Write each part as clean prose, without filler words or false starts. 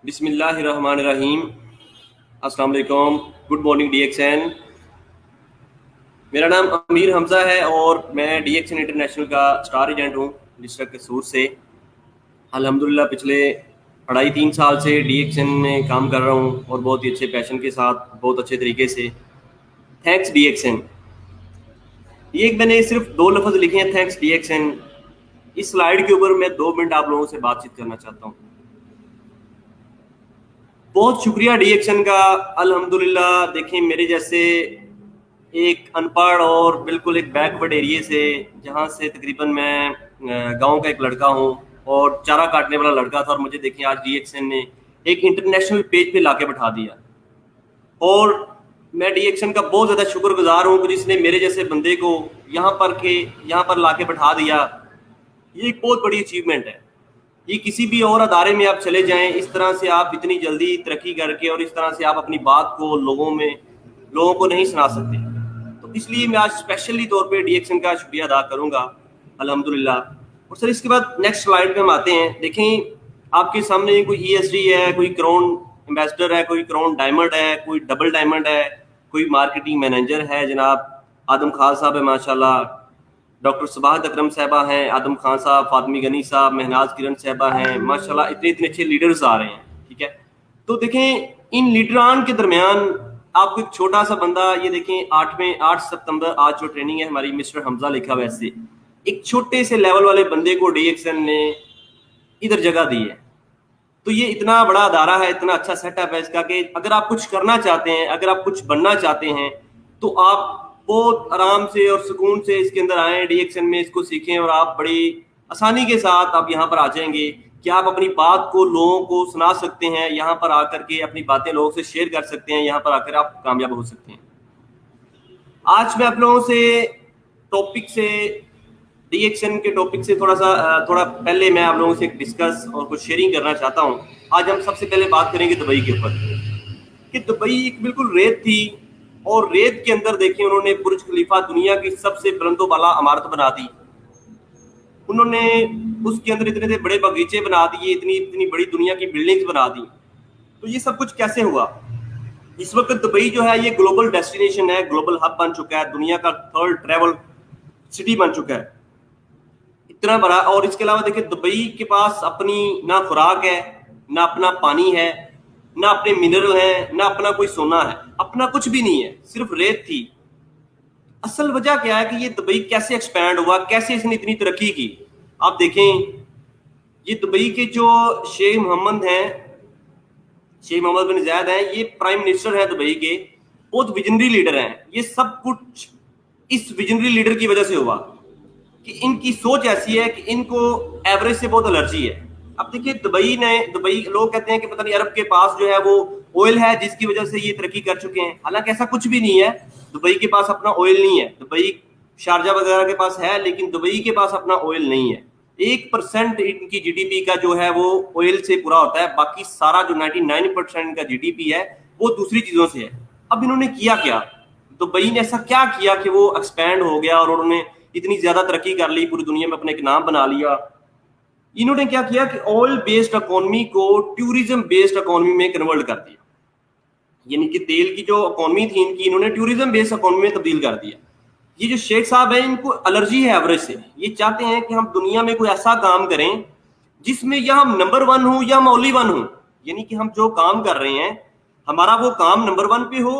बिस्मिल्लाहिर्रहमानिर्रहीम। अस्सलाम वालेकुम। Good morning DXN। मेरा नाम अमीर हमज़ा है और मैं DXN इंटरनेशनल का स्टार एजेंट हूँ डिस्ट्रिक्ट कसूर से। अल्हम्दुलिल्लाह पिछले 2.5-3 साल से DXN में काम कर रहा हूँ और बहुत ही अच्छे पैशन के साथ, बहुत अच्छे तरीके से। Thanks DXN। ये एक मैंने सिर्फ 2 लफ्ज़ लिखे हैं, थैंक्स DXN। इस स्लाइड के ऊपर मैं 2 मिनट आप लोगों से बातचीत करना चाहता हूँ। बहुत शुक्रिया DXN का। अल्हम्दुलिल्लाह देखें, मेरे जैसे एक अनपढ़ और बिल्कुल एक बैकवर्ड एरिया से, जहाँ से तकरीबन मैं गांव का एक लड़का हूँ और चारा काटने वाला लड़का था, और मुझे देखें आज DXN ने एक इंटरनेशनल पेज पे लाके बैठा दिया। और मैं DXN का बहुत ज़्यादा शुक्रगुजार हूँ कि जिसने मेरे जैसे बंदे को यहाँ पर लाके बैठा दिया। ये एक बहुत बड़ी अचीवमेंट है। ये किसी भी और अदारे में आप चले जाएं, इस तरह से आप इतनी जल्दी तरक्की करके और इस तरह से आप अपनी बात को लोगों को नहीं सुना सकते। तो इसलिए मैं आज स्पेशली तौर पे DXN का शुक्रिया अदा करूंगा, अल्हम्दुलिल्लाह। और सर इसके बाद नेक्स्ट स्लाइड पे हम आते हैं। देखें आपके सामने कोई ESD है, कोई क्राउन एम्बेसडर है, कोई क्राउन डायमंड है, कोई डबल डायमंड है, कोई मार्केटिंग मैनेजर है, जनाब आदम खान साहब है माशाल्लाह, डॉक्टर सबाहत अकरम साहबा हैं, आदम खान साहब, फातमी गनी साहब, महनाज किरण साहबा हैं, माशाल्लाह इतने इतने अच्छे लीडर्स आ रहे हैं। ठीक है, तो देखें इन लीडरान के दरमियान आपको एक छोटा सा बंदा, ये देखें 8 सितंबर आज जो ट्रेनिंग है हमारी, मिस्टर हमजा लिखा हुआ, ऐसे एक छोटे से लेवल वाले बंदे को DXN ने इधर जगह दी है। तो ये इतना बड़ा अदारा है, इतना अच्छा सेटअप है इसका कि अगर आप कुछ करना चाहते हैं, अगर आप कुछ बनना चाहते हैं, तो आप बहुत आराम से और सुकून से इसके अंदर आए, DXN में इसको सीखें और आप बड़ी आसानी के साथ आप यहाँ पर आ जाएंगे कि आप अपनी बात को लोगों को सुना सकते हैं, यहाँ पर आकर के अपनी बातें लोगों से शेयर कर सकते हैं, यहाँ पर आकर आप कामयाब हो सकते हैं। आज मैं आप लोगों से DXN के टॉपिक से थोड़ा पहले मैं आप लोगों से डिस्कस और कुछ शेयरिंग करना चाहता हूँ। आज हम सबसे पहले बात करेंगे दुबई के ऊपर कि दुबई एक बिल्कुल रेत थी और रेत के अंदर देखिए उन्होंने बुर्ज खलीफा, दुनिया की सबसे बुलंदो बाला इमारत बना दी। उन्होंने उसके अंदर इतने इतने बड़े बगीचे बना दिए, इतनी इतनी बड़ी दुनिया की बिल्डिंग्स बना दी। तो ये सब कुछ कैसे हुआ? इस वक्त दुबई जो है ये ग्लोबल डेस्टिनेशन है, ग्लोबल हब बन चुका है, दुनिया का 3rd ट्रैवल सिटी बन चुका है, इतना बड़ा। और इसके अलावा देखिए दुबई के पास अपनी ना खुराक है, ना अपना पानी है, ना अपने मिनरल हैं, ना अपना कोई सोना है, अपना कुछ भी नहीं है, सिर्फ रेत थी। असल वजह क्या है कि ये दुबई कैसे एक्सपैंड हुआ, कैसे इसने इतनी तरक्की की? आप देखें ये दुबई के जो शेख मोहम्मद बिन जायद हैं, ये प्राइम मिनिस्टर हैं दुबई के, बहुत विजनरी लीडर हैं। ये सब कुछ इस विजनरी लीडर की वजह से हुआ कि इनकी सोच ऐसी है कि इनको एवरेज से बहुत एलर्जी है। अब देखिए दुबई लोग कहते हैं कि पता नहीं अरब के पास जो है वो ऑयल है जिसकी वजह से ये तरक्की कर चुके हैं, हालांकि ऐसा कुछ भी नहीं है। दुबई के पास अपना ऑयल नहीं है, दुबई शारजा वगैरह के पास है, लेकिन दुबई के पास अपना ऑयल नहीं है। 1% इनकी GDP का जो है वो ऑयल से पूरा होता है, बाकी सारा जो 99% का GDP है वो दूसरी चीजों से है। अब इन्होंने किया क्या? दुबई ने ऐसा क्या किया कि वो एक्सपैंड हो गया और उन्होंने इतनी ज्यादा तरक्की कर ली, पूरी दुनिया में अपने एक नाम बना लिया? इन्होंने क्या किया कि ऑयल बेस्ड इकोनॉमी को टूरिज्म बेस्ड इकोनॉमी में कन्वर्ट कर दिया। यानी कि तेल की जो इकोनॉमी थी इनकी, इन्होंने टूरिज्म बेस्ड इकोनॉमी में तब्दील कर दिया। ये जो शेख साहब है इनको एलर्जी है एवरेज से। ये चाहते हैं कि हम दुनिया में कोई ऐसा काम करें जिसमें या हम नंबर 1 हो या हम ओनली 1 हो, यानी कि हम जो काम कर रहे हैं हमारा वो काम नंबर 1 पे हो,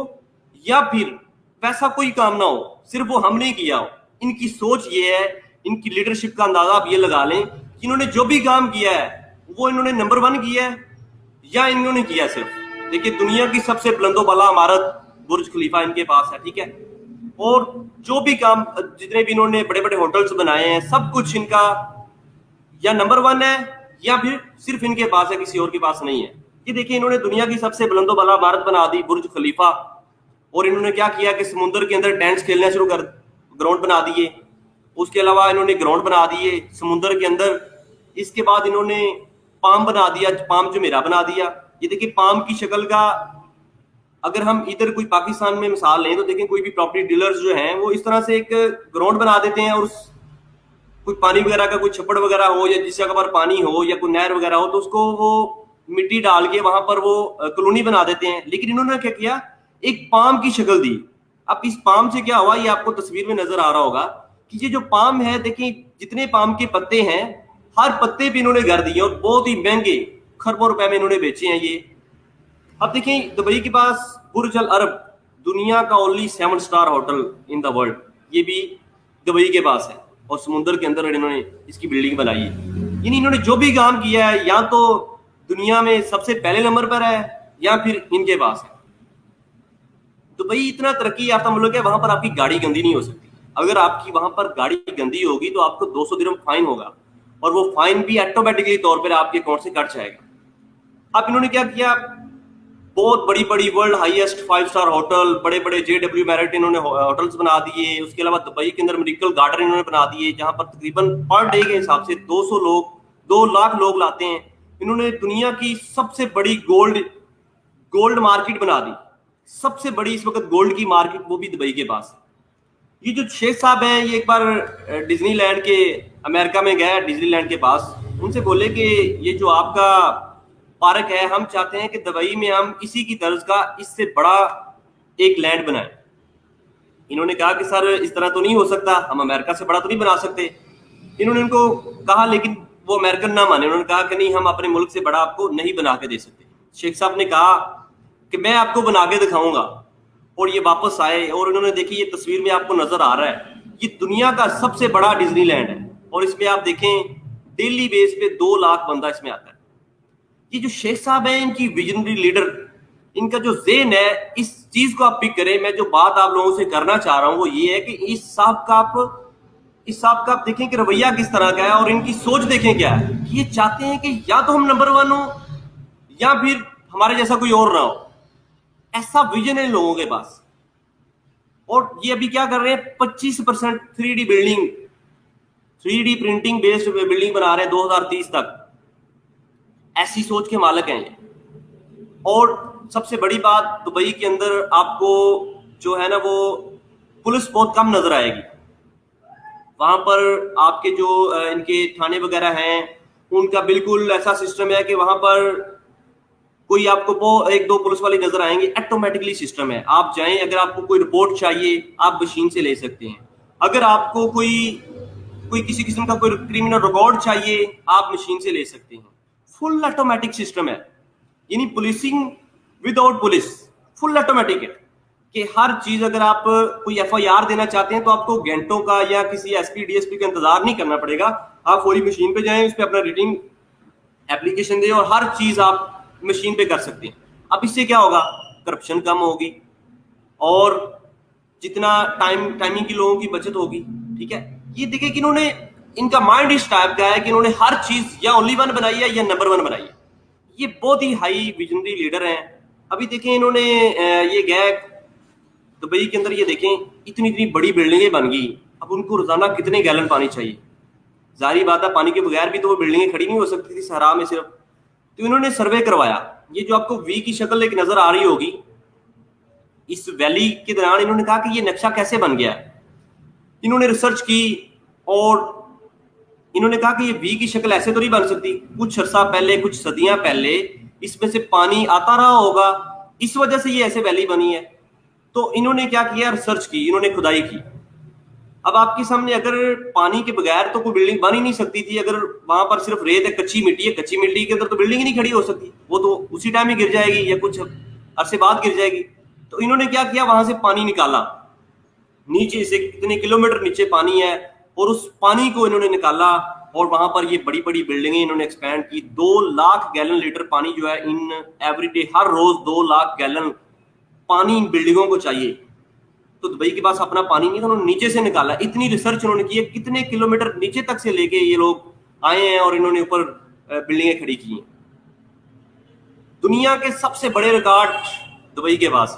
या फिर वैसा कोई काम ना हो, सिर्फ वो हमने किया हो। इनकी सोच ये है, इनकी लीडरशिप का अंदाजा आप ये लगा लें कि इन्होंने जो भी काम किया है वो इन्होंने नंबर 1 किया है या इन्होंने किया सिर्फ। देखिए दुनिया की सबसे बुलंदो बाला इमारत बुर्ज खलीफा इनके पास है, ठीक है, और जो भी काम, जितने भी इन्होंने बड़े बड़े होटल्स बनाए हैं, सब कुछ इनका या नंबर 1 है या फिर सिर्फ इनके पास है, किसी और के पास नहीं है। ये देखिए इन्होंने दुनिया की सबसे बुलंदो बाला इमारत बना दी बुर्ज खलीफा, और इन्होंने क्या किया कि समुद्र के अंदर टेंट्स खेलना शुरू कर, ग्राउंड बना दिए। उसके अलावा इन्होंने ग्राउंड बना दिए समुद्र के अंदर। इसके बाद इन्होंने पाम बना दिया, पाम जुमेरा बना दिया। ये देखिए पाम की शक्ल का, अगर हम इधर कोई पाकिस्तान में मिसाल लें तो देखें कोई भी प्रॉपर्टी डीलर्स जो हैं वो इस तरह से एक ग्राउंड बना देते हैं, और कोई पानी वगैरह का कोई छप्पड़ वगैरह हो या जिस जगह पर पानी हो या कोई नहर वगैरह हो तो उसको वो मिट्टी डाल के वहां पर वो कॉलोनी बना देते हैं। लेकिन इन्होंने क्या किया, एक पाम की शक्ल दी। अब इस पाम से क्या हुआ, ये आपको तस्वीर में नजर आ रहा होगा कि ये जो पाम है, देखिए जितने पाम के पत्ते हैं, हर पत्ते पे इन्होंने घर दिए और बहुत ही महंगे खरबों रुपए में इन्होंने बेचे हैं ये। अब देखिए दुबई के पास बुर्ज अल अरब, दुनिया का only 7 star hotel in the world, ये भी दुबई के पास है और समुद्र के अंदर इन्होंने इसकी बिल्डिंग बनाई है। यानी इन्होंने जो भी काम किया है, या तो दुनिया में सबसे पहले नंबर पर है या फिर इनके पास है। दुबई इतना तरक्की याफ्ता मुल्क है, वहां पर आपकी गाड़ी गंदी नहीं हो सकती। अगर आपकी वहां पर गाड़ी गंदी होगी तो आपको 200 दिरहम फाइन होगा, और वो फाइन भी ऑटोमेटिकली तौर पर आपके अकाउंट से कट जाएगा। अब इन्होंने क्या किया, बहुत बड़ी बड़ी वर्ल्ड हाईएस्ट 5 स्टार होटल, बड़े बड़े JW मैरिट इन्होंने होटल्स बना दिए। उसके अलावा दुबई के अंदर मेडिकल गार्डन इन्होंने बना दिए, जहां पर तकरीबन पर डे के हिसाब से 200 लोग, 2 लाख लोग लाते हैं। इन्होंने दुनिया की सबसे बड़ी गोल्ड मार्केट बना दी। सबसे बड़ी इस वक्त गोल्ड की मार्केट वो भी दुबई के पास है। ये जो शेख साहब हैं, ये एक बार डिज्नीलैंड के अमेरिका में गए, डिज्नीलैंड के पास, उनसे बोले कि ये जो आपका पार्क है, हम चाहते हैं कि दुबई में हम इसी की तर्ज का इससे बड़ा एक लैंड बनाएं। इन्होंने कहा कि सर इस तरह तो नहीं हो सकता, हम अमेरिका से बड़ा तो नहीं बना सकते। इन्होंने उनको कहा, लेकिन वो अमेरिकन ना माने। उन्होंने कहा कि नहीं, हम अपने मुल्क से बड़ा आपको नहीं बना के दे सकते। शेख साहब ने कहा कि मैं आपको बना के दिखाऊंगा, और ये वापस आए और इन्होंने, देखिए ये तस्वीर में आपको नजर आ रहा है, ये दुनिया का सबसे बड़ा डिज्नीलैंड है, और इसमें आप देखें डेली बेस पे 2 लाख बंदा इसमें आता है। ये जो शेख साहब है, इनकी विजनरी लीडर, इनका जो ज़हन है, इस चीज को आप पिक करें। मैं जो बात आप लोगों से करना चाह रहा हूं वो ये है कि इस साहब का आप देखें कि रवैया किस तरह का है, और इनकी सोच देखें क्या है। ये चाहते हैं कि या तो हम नंबर 1 हो, या फिर हमारे जैसा कोई और ना हो। ऐसा विजन है इन लोगों के पास। और ये अभी क्या कर रहे हैं, 25% 3D building, 3D printing based building बना रहे हैं 2030 तक। ऐसी सोच के मालिक हैं ये। और सबसे बड़ी बात, दुबई के अंदर आपको जो है ना, वो पुलिस बहुत कम नजर आएगी। वहां पर आपके जो इनके थाने वगैरह हैं, उनका बिल्कुल ऐसा सिस्टम है कि वहां पर कोई आपको वो 1-2 पुलिस वाले नजर आएंगे, ऑटोमेटिकली सिस्टम है। आप जाएं, अगर आपको कोई रिपोर्ट चाहिए आप मशीन से ले सकते हैं। अगर आपको कोई किसी किस्म का कोई क्रिमिनल रिकॉर्ड चाहिए, आप मशीन से ले सकते हैं। फुल ऑटोमेटिक सिस्टम है, यानी policing without police, full automatic है कि हर चीज, अगर आप कोई FIR देना चाहते हैं तो आपको घंटों का या किसी SP DSP का इंतजार नहीं करना पड़ेगा। आप फौरी मशीन पे जाएं, उस पर अपना रिटिंग एप्लीकेशन दें, और हर चीज आप मशीन पे कर सकते हैं। अब इससे क्या होगा, करप्शन कम होगी, और जितना टाइमिंग की लोगों की बचत होगी। ठीक है, ये देखिए कि इन्होंने, इनका माइंड इस टाइप का है कि इन्होंने हर चीज या ओनली 1 बनाई है या नंबर 1 बनाई है। ये बहुत ही हाई विजनरी लीडर हैं। अभी देखें इन्होंने ये गए दुबई के अंदर, ये देखें इतनी इतनी बड़ी बिल्डिंगें बन गई। अब उनको रोजाना कितने गैलन पानी चाहिए? जाहिर बात है, पानी के बगैर भी तो वो बिल्डिंगें खड़ी नहीं हो सकती थी सहरा में सिर्फ। तो इन्होंने सर्वे करवाया। ये जो आपको वी की शक्ल एक नजर आ रही होगी, इस वैली के दौरान इन्होंने कहा कि ये नक्शा कैसे बन गया। इन्होंने रिसर्च की और इन्होंने कहा कि ये वी की शक्ल ऐसे तो नहीं बन सकती। कुछ अर्सा पहले, कुछ सदियां पहले इसमें से पानी आता रहा होगा, इस वजह से ये ऐसे वैली बनी है। तो इन्होंने क्या किया, रिसर्च की, इन्होंने खुदाई की। अब आपके सामने, अगर पानी के बगैर तो कोई बिल्डिंग बन ही नहीं सकती थी। अगर वहां पर सिर्फ रेत है, कच्ची मिट्टी है, कच्ची मिट्टी के अंदर तो बिल्डिंग ही नहीं खड़ी हो सकती, वो तो उसी टाइम ही गिर जाएगी या कुछ अरसे बाद गिर जाएगी। तो इन्होंने क्या किया, वहां से पानी निकाला, नीचे से कितने किलोमीटर नीचे पानी है, और उस पानी को इन्होंने निकाला, और वहां पर ये बड़ी बड़ी बिल्डिंगें इन्होंने एक्सपैंड की। 2 लाख गैलन लीटर पानी जो है इन एवरीडे, हर रोज 2 लाख गैलन पानी इन बिल्डिंगों को चाहिए। तो दुबई के पास अपना पानी नहीं था, उन्होंने नीचे से निकाला। इतनी रिसर्च उन्होंने की है, कितने किलोमीटर नीचे तक से लेके ये लोग आए हैं और इन्होंने ऊपर बिल्डिंगें खड़ी की हैं। दुनिया के सबसे बड़े रिकॉर्ड दुबई के पास,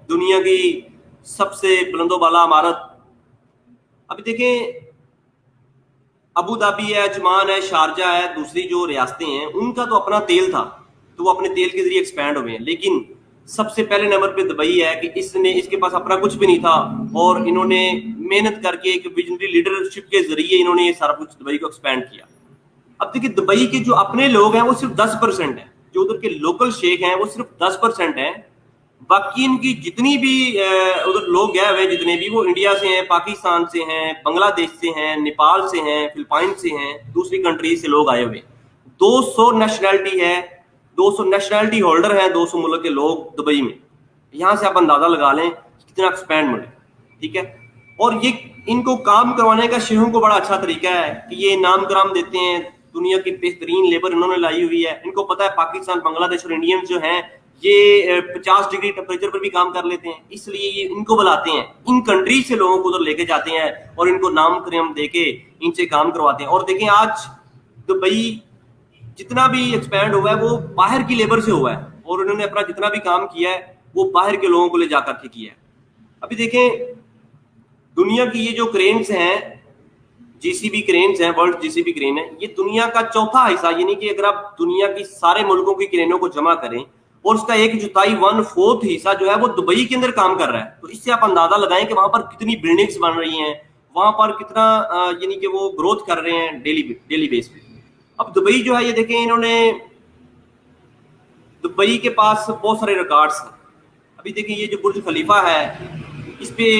दुनिया की सबसे बुलंदोबाला इमारत। अभी देखें, अबू धाबी है, अजमान है, शारजा है, दूसरी जो रियासतें हैं, उनका तो अपना तेल था, तो वो अपने तेल के जरिए एक्सपैंड हुए हैं। लेकिन सबसे पहले नंबर पे दुबई है कि इसके पास अपना कुछ भी नहीं था, और इन्होंने मेहनत करके एक विजनरी लीडरशिप के जरिए इन्होंने ये सारा कुछ दुबई को एक्सपैंड किया। अब देखिए, दुबई के जो अपने लोग हैं वो सिर्फ 10% है, जो उधर के लोकल शेख हैं वो सिर्फ 10% हैं, बाकी इनकी जितनी भी उधर लोग गए हुए जितने भी, वो इंडिया से हैं, पाकिस्तान से हैं, बांग्लादेश से हैं, नेपाल से हैं, फिलिपाइन से हैं, दूसरी कंट्री से लोग आए हुए। 200 नेशनैलिटी है, 200 नेशनैलिटी होल्डर हैं 200 मुल्क के लोग दुबई में। यहाँ से आप अंदाजा लगा लें कितना एक्सपैंड मिले, ठीक है। और ये इनको काम करवाने का शेखों को बड़ा अच्छा तरीका है कि ये नाम कराम देते हैं, दुनिया की बेहतरीन लेबर इन्होंने लाई हुई है। इनको पता है पाकिस्तान, बांग्लादेश और इंडियन जो हैं ये 50 डिग्री टेम्परेचर पर भी काम कर लेते हैं, इसलिए ये इनको बुलाते हैं, इन कंट्री से लोगों को उधर लेके जाते हैं और इनको नाम कराम देके इनसे काम करवाते हैं। और देखें आज दुबई जितना भी एक्सपैंड हुआ है वो बाहर की लेबर से हुआ है, और उन्होंने अपना जितना भी काम किया है वो बाहर के लोगों को ले जाकर के किया है। अभी देखें दुनिया की ये जो क्रेन्स हैं, जीसीबी क्रेन्स हैं, वर्ल्ड जीसीबी क्रेन है, ये दुनिया का चौथा हिस्सा, यानी कि अगर आप दुनिया की सारे मुल्कों की क्रेनों को जमा करें और उसका 1/4 हिस्सा जो है वो दुबई के अंदर काम कर रहा है, तो इससे आप अंदाजा लगाएं कि वहां पर कितनी बिल्डिंग्स बन रही हैं, वहां पर कितना यानी कि वो ग्रोथ कर रहे हैं डेली बेस पे। अब दुबई जो है ये देखें, इन्होंने दुबई के पास बहुत सारे रिकॉर्ड्स हैं। अभी देखें ये जो बुर्ज खलीफा है, इस पे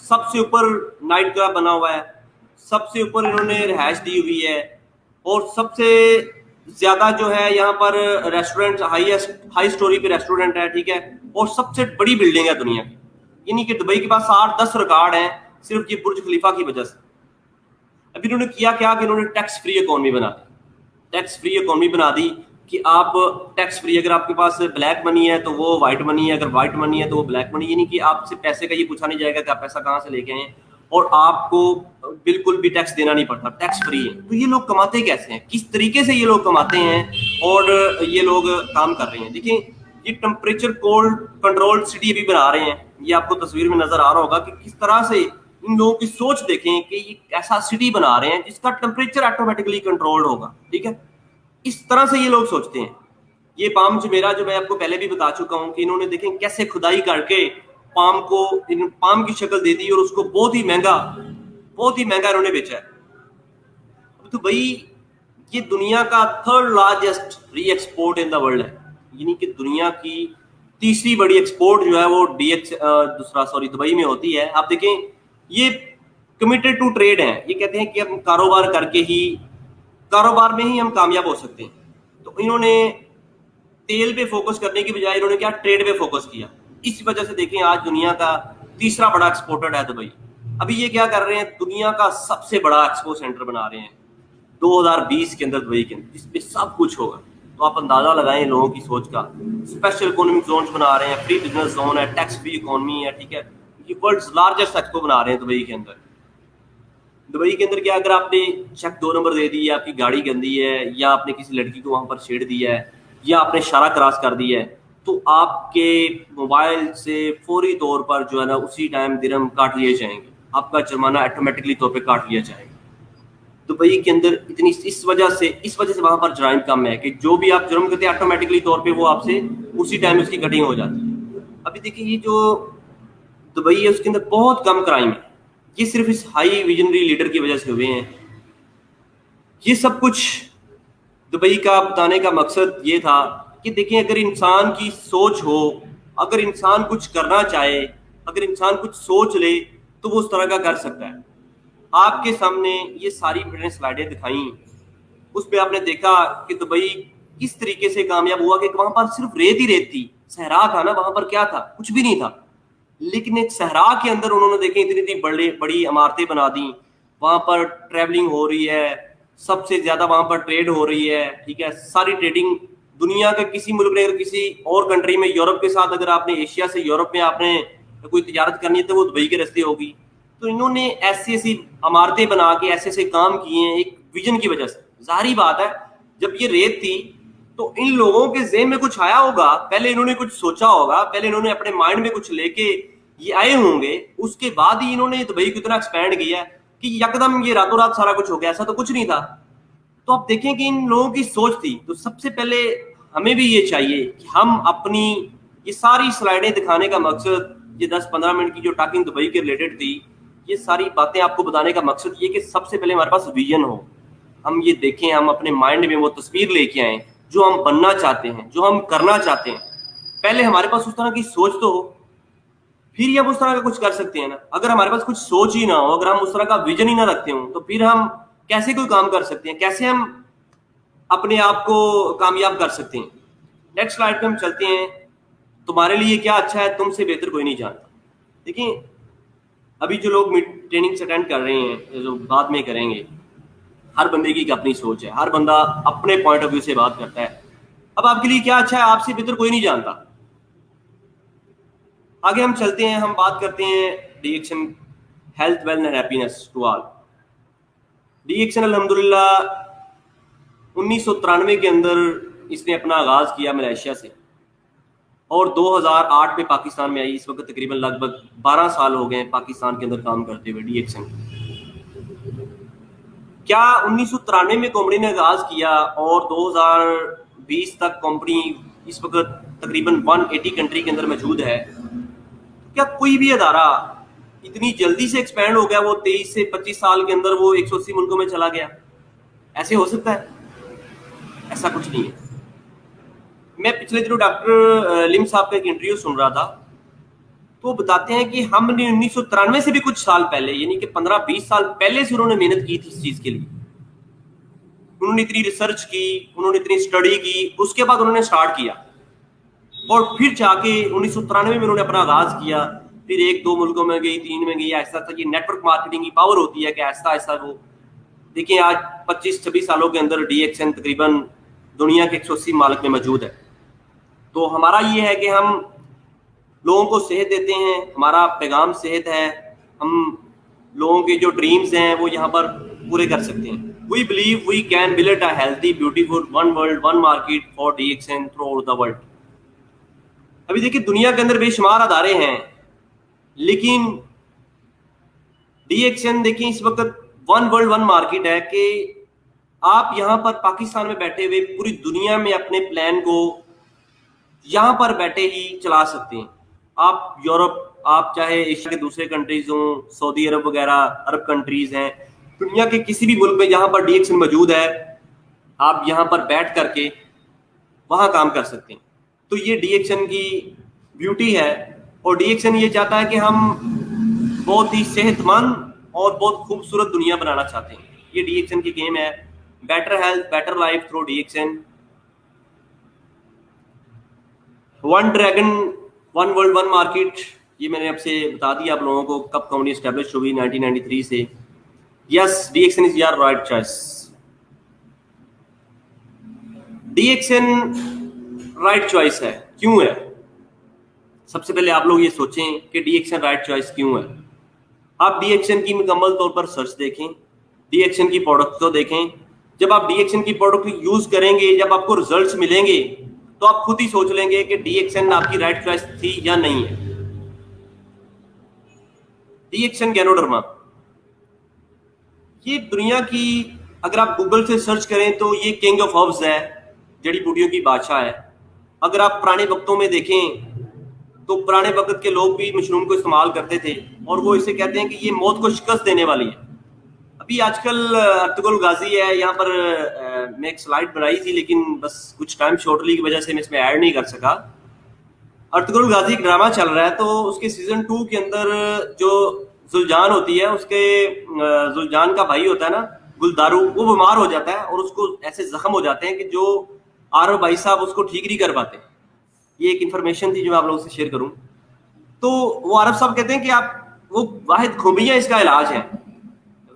सबसे ऊपर नाइट क्लब बना हुआ है, सबसे ऊपर इन्होंने रिहाइश दी हुई है, और सबसे ज्यादा जो है यहाँ पर रेस्टोरेंट, हाई स्टोरी पे रेस्टोरेंट है, ठीक है, और सबसे बड़ी बिल्डिंग है दुनिया की। यानी कि दुबई के पास 8-10 रिकॉर्ड हैं सिर्फ ये बुर्ज खलीफा की वजह से। अभी इन्होंने किया क्या कि इन्होंने टैक्स फ्री इकोनॉमी बना दी, टैक्स फ्री इकोनॉमी बना दी कि आप टैक्स फ्री, अगर आपके पास ब्लैक मनी है तो वो व्हाइट मनी है, अगर व्हाइट मनी है तो वो ब्लैक मनी, यानी कि आपसे पैसे का ये पूछा नहीं जाएगा कि आप पैसा कहाँ से लेके आए, और आपको बिल्कुल भी टैक्स देना नहीं पड़ता, टैक्स फ्री है। तो ये लोग कमाते कैसे हैं, किस तरीके से ये लोग कमाते हैं और ये लोग काम कर रहे हैं। देखिए ये टेम्परेचर कोल्ड कंट्रोल्ड सिटी अभी बना रहे हैं, ये आपको तस्वीर में नजर आ रहा होगा कि किस तरह से इन लोगों की सोच देखें कि ये ऐसा सिटी बना रहे हैं जिसका टेम्परेचर ऑटोमेटिकली कंट्रोल्ड होगा, ठीक है। इस तरह से ये लोग सोचते हैं। ये पाम जुमेरा जो मैं आपको पहले भी बता चुका हूं कि इन्होंने देखें कैसे खुदाई करके पाम को पाम की शक्ल दे दी और उसको बहुत ही महंगा इन्होंने बेचा है। तो भाई ये दुनिया का 3rd लार्जेस्ट री एक्सपोर्ट इन द वर्ल्ड है, यानी कि दुनिया की तीसरी बड़ी एक्सपोर्ट जो है वो दुबई में होती है। आप देखें ये कमिटेड टू ट्रेड है, ये कहते हैं कि हम कारोबार करके ही, कारोबार में ही हम कामयाब हो सकते हैं। तो इन्होंने तेल पे फोकस करने की बजाय इन्होंने क्या, ट्रेड पे फोकस किया। इस वजह से देखें आज दुनिया का तीसरा बड़ा एक्सपोर्टर है दुबई। अभी ये क्या कर रहे हैं, दुनिया का सबसे बड़ा एक्सपो सेंटर बना रहे हैं 2020 के अंदर दुबई के अंदर, जिसपे सब कुछ होगा। तो आप अंदाजा लगाएं लोगों की सोच का। स्पेशल इकोनॉमिक जोन बना रहे हैं, फ्री बिजनेस जोन है, टैक्स फ्री इकोनॉमी है, ठीक है। ये वर्ल्ड लार्जेस्ट एक्सपो बना रहे हैं दुबई के अंदर। दुबई के अंदर क्या, अगर आपने चेक 2 नंबर दे दी, आपकी गाड़ी गंदी है, या आपने किसी लड़की को वहां पर छेड़ दिया है, या आपने इशारा क्रॉस कर दिया है, तो आपके मोबाइल से फौरी तौर पर जो है ना उसी टाइम दिरहम काट लिए जाएंगे, आपका जुर्माना ऑटोमेटिकली तौर पे काट लिया जाएगा। दुबई के अंदर इतनी इस वजह से वहां पर जराइम कम है कि जो भी आप जुर्म करते हैं ऑटोमेटिकली तौर पे वो आपसे उसी टाइम उसकी कटिंग हो जाती है। अभी देखिए ये जो दुबई है उसके अंदर बहुत कम क्राइम है, ये सिर्फ इस हाई विजनरी लीडर की वजह से हुए हैं। ये सब कुछ दुबई का बताने का मकसद ये था कि देखिए अगर इंसान की सोच हो, अगर इंसान कुछ करना चाहे, अगर इंसान कुछ सोच ले तो वो उस तरह का कर सकता है। आपके सामने ये सारी मैंने स्लाइडें दिखाई, उस पर आपने देखा कि दुबई किस तरीके से कामयाब हुआ कि वहां पर सिर्फ रेत ही रेत थी, सहरा था ना, वहां पर क्या था, कुछ भी नहीं था, लेकिन एक सहरा के अंदर उन्होंने देखे इतनी बड़ी इमारतें बना दी, वहां पर ट्रैवलिंग हो रही है, सबसे ज्यादा वहां पर ट्रेड हो रही है, ठीक है। सारी ट्रेडिंग दुनिया के किसी मुल्क ने, अगर किसी और कंट्री में, यूरोप के साथ अगर आपने एशिया से यूरोप में आपने कोई तिजारत करनी है तो वो दुबई के रास्ते होगी। तो इन्होंने ऐसी इमारतें बना के ऐसे काम किए हैं एक विजन की वजह से। जाहिर बात है जब ये रेत थी तो इन लोगों के ज़हन में कुछ आया होगा, पहले इन्होंने कुछ सोचा होगा, पहले इन्होंने अपने माइंड में कुछ लेके ये आए होंगे, उसके बाद ही इन्होंने दुबई को इतना एक्सपैंड किया कि यकदम ये रातों रात सारा कुछ हो गया, ऐसा तो कुछ नहीं था। तो आप देखें कि इन लोगों की सोच थी। तो सबसे पहले हमें भी ये चाहिए कि हम अपनी ये सारी स्लाइडें दिखाने का मकसद, ये 10-15 मिनट की जो टॉकिंग दुबई के रिलेटेड थी, ये सारी बातें आपको बताने का मकसद ये कि सबसे पहले हमारे पास विजन हो, हम ये देखें, हम अपने माइंड में वो तस्वीर लेके आए جو ہم بننا چاہتے ہیں, جو ہم کرنا چاہتے ہیں, پہلے ہمارے پاس اس طرح کی سوچ تو ہو, پھر ہی ہم اس طرح کا کچھ کر سکتے ہیں نا. اگر ہمارے پاس کچھ سوچ ہی نہ ہو, اگر ہم اس طرح کا ویژن ہی نہ رکھتے ہوں, تو پھر ہم کیسے کوئی کام کر سکتے ہیں, کیسے ہم اپنے آپ کو کامیاب کر سکتے ہیں. نیکسٹ سلائڈ پہ ہم چلتے ہیں. تمہارے لیے کیا اچھا ہے تم سے بہتر کوئی نہیں جانتا. دیکھیں ابھی جو لوگ ٹریننگ اٹینڈ کر رہے ہیں, جو بعد میں کریں گے, ہر بندے کی ایک اپنی سوچ ہے, ہر بندہ اپنے پوائنٹ آف ویو سے بات کرتا ہے. اب آپ کے لیے کیا اچھا ہے آپ سے بہتر کوئی نہیں جانتا. آگے ہم چلتے ہیں, ہم بات کرتے ہیں the action health wealth and happiness to all. The action الحمدللہ 1993 کے اندر اس نے اپنا آغاز کیا ملیشیا سے, اور 2008 میں پاکستان میں آئی. اس وقت تقریباً لگ بھگ 12 سال ہو گئے پاکستان کے اندر کام کرتے ہوئے ڈی ایکشن. کیا 1993 میں کمپنی نے آغاز کیا اور 2020 تک کمپنی اس وقت تقریباً 180 کنٹری کے اندر موجود ہے. کیا کوئی بھی ادارہ اتنی جلدی سے ایکسپینڈ ہو گیا, وہ 23 سے 25 سال کے اندر وہ 180 ملکوں میں چلا گیا؟ ایسے ہو سکتا ہے؟ ایسا کچھ نہیں ہے. میں پچھلے دنوں ڈاکٹر لم صاحب کا ایک انٹرویو سن رہا تھا, تو وہ بتاتے ہیں کہ ہم نے 1993 سے بھی کچھ سال پہلے, یعنی کہ 15-20 سال پہلے سے انہوں نے محنت کی تھی اس چیز کے لیے. انہوں نے اتنی ریسرچ کی, انہوں نے اتنی اسٹڈی کی, اس کے بعد انہوں نے اسٹارٹ کیا, اور پھر جا کے 1993 میں انہوں نے اپنا آغاز کیا. پھر 1-2 ملکوں میں گئی, 3 میں گئی, ایسا تھا. یہ نیٹ ورک مارکیٹنگ کی پاور ہوتی ہے کہ ایسا ایسا وہ دیکھیں آج 25-26 سالوں کے اندر ڈی ایکشن تقریباً دنیا کے 180 ممالک میں موجود ہے. تو ہمارا یہ ہے کہ ہم لوگوں کو صحت دیتے ہیں, ہمارا پیغام صحت ہے, ہم لوگوں کے جو ڈریمز ہیں وہ یہاں پر پورے کر سکتے ہیں. We believe we can build a healthy, beautiful, one world, one market for DXN throughout the world. ابھی دیکھیں دنیا کے اندر بے شمار ادارے ہیں, لیکن ڈی ایکشن دیکھیں اس وقت ون ورلڈ ون مارکیٹ ہے کہ آپ یہاں پر پاکستان میں بیٹھے ہوئے پوری دنیا میں اپنے پلان کو یہاں پر بیٹھے ہی چلا سکتے ہیں. آپ یورپ, آپ چاہے ایشیا کے دوسرے کنٹریز ہوں, سعودی عرب وغیرہ عرب کنٹریز ہیں, دنیا کے کسی بھی ملک میں جہاں پر ڈی ایکشن موجود ہے, آپ یہاں پر بیٹھ کر کے وہاں کام کر سکتے ہیں. تو یہ ڈی ایکشن کی بیوٹی ہے, اور ڈی ایکشن یہ چاہتا ہے کہ ہم بہت ہی صحت مند اور بہت خوبصورت دنیا بنانا چاہتے ہیں. یہ ڈی ایکشن کی گیم ہے, better health better life through D action. One dragon one world one market, یہ میں نے اب سے بتا دیا آپ لوگوں کو کب کمپنی اسٹیبلش ہوئی 1993 سے. Yes, the action is your right choice. The action right choice ہے, کیوں ہے؟ سب سے پہلے آپ لوگ یہ سوچیں کہ ڈی ایکشن رائٹ چوائس کیوں ہے. آپ ڈی ایکشن کی مکمل طور پر سرچ دیکھیں, ڈی ایکشن کی پروڈکٹ کو دیکھیں. جب آپ ڈی ایکشن کی پروڈکٹ یوز کریں گے, جب آپ کو ریزلٹس ملیں گے, تو آپ خود ہی سوچ لیں گے کہ ڈی ایکشن آپ کی رائٹ چوائس تھی یا نہیں ہے. ڈی ایکشن گینوڈرما, یہ دنیا کی اگر آپ گوگل سے سرچ کریں تو یہ کنگ آف ہربز ہے, جڑی بوٹیوں کی بادشاہ ہے. اگر آپ پرانے وقتوں میں دیکھیں تو پرانے وقت کے لوگ بھی مشروم کو استعمال کرتے تھے, اور وہ اسے کہتے ہیں کہ یہ موت کو شکست دینے والی ہے. ابھی آج کل ارطغرل غازی ہے, یہاں پر میں ایک سلائڈ بنائی تھی, لیکن بس کچھ ٹائم شارٹلی کی وجہ سے میں اس میں ایڈ نہیں کر سکا. ارطغرل غازی ایک ڈرامہ چل رہا ہے, تو اس کے سیزن 2 کے اندر جو زلجان ہوتی ہے, اس کے زلجان کا بھائی ہوتا ہے نا گلدارو, وہ بیمار ہو جاتا ہے, اور اس کو ایسے زخم ہو جاتے ہیں کہ جو آر بھائی صاحب اس کو ٹھیک نہیں کر پاتے. یہ ایک انفارمیشن تھی جو میں آپ لوگوں سے شیئر کروں. تو وہ عارف صاحب کہتے ہیں کہ آپ وہ واحد خوبیاں اس کا علاج ہے.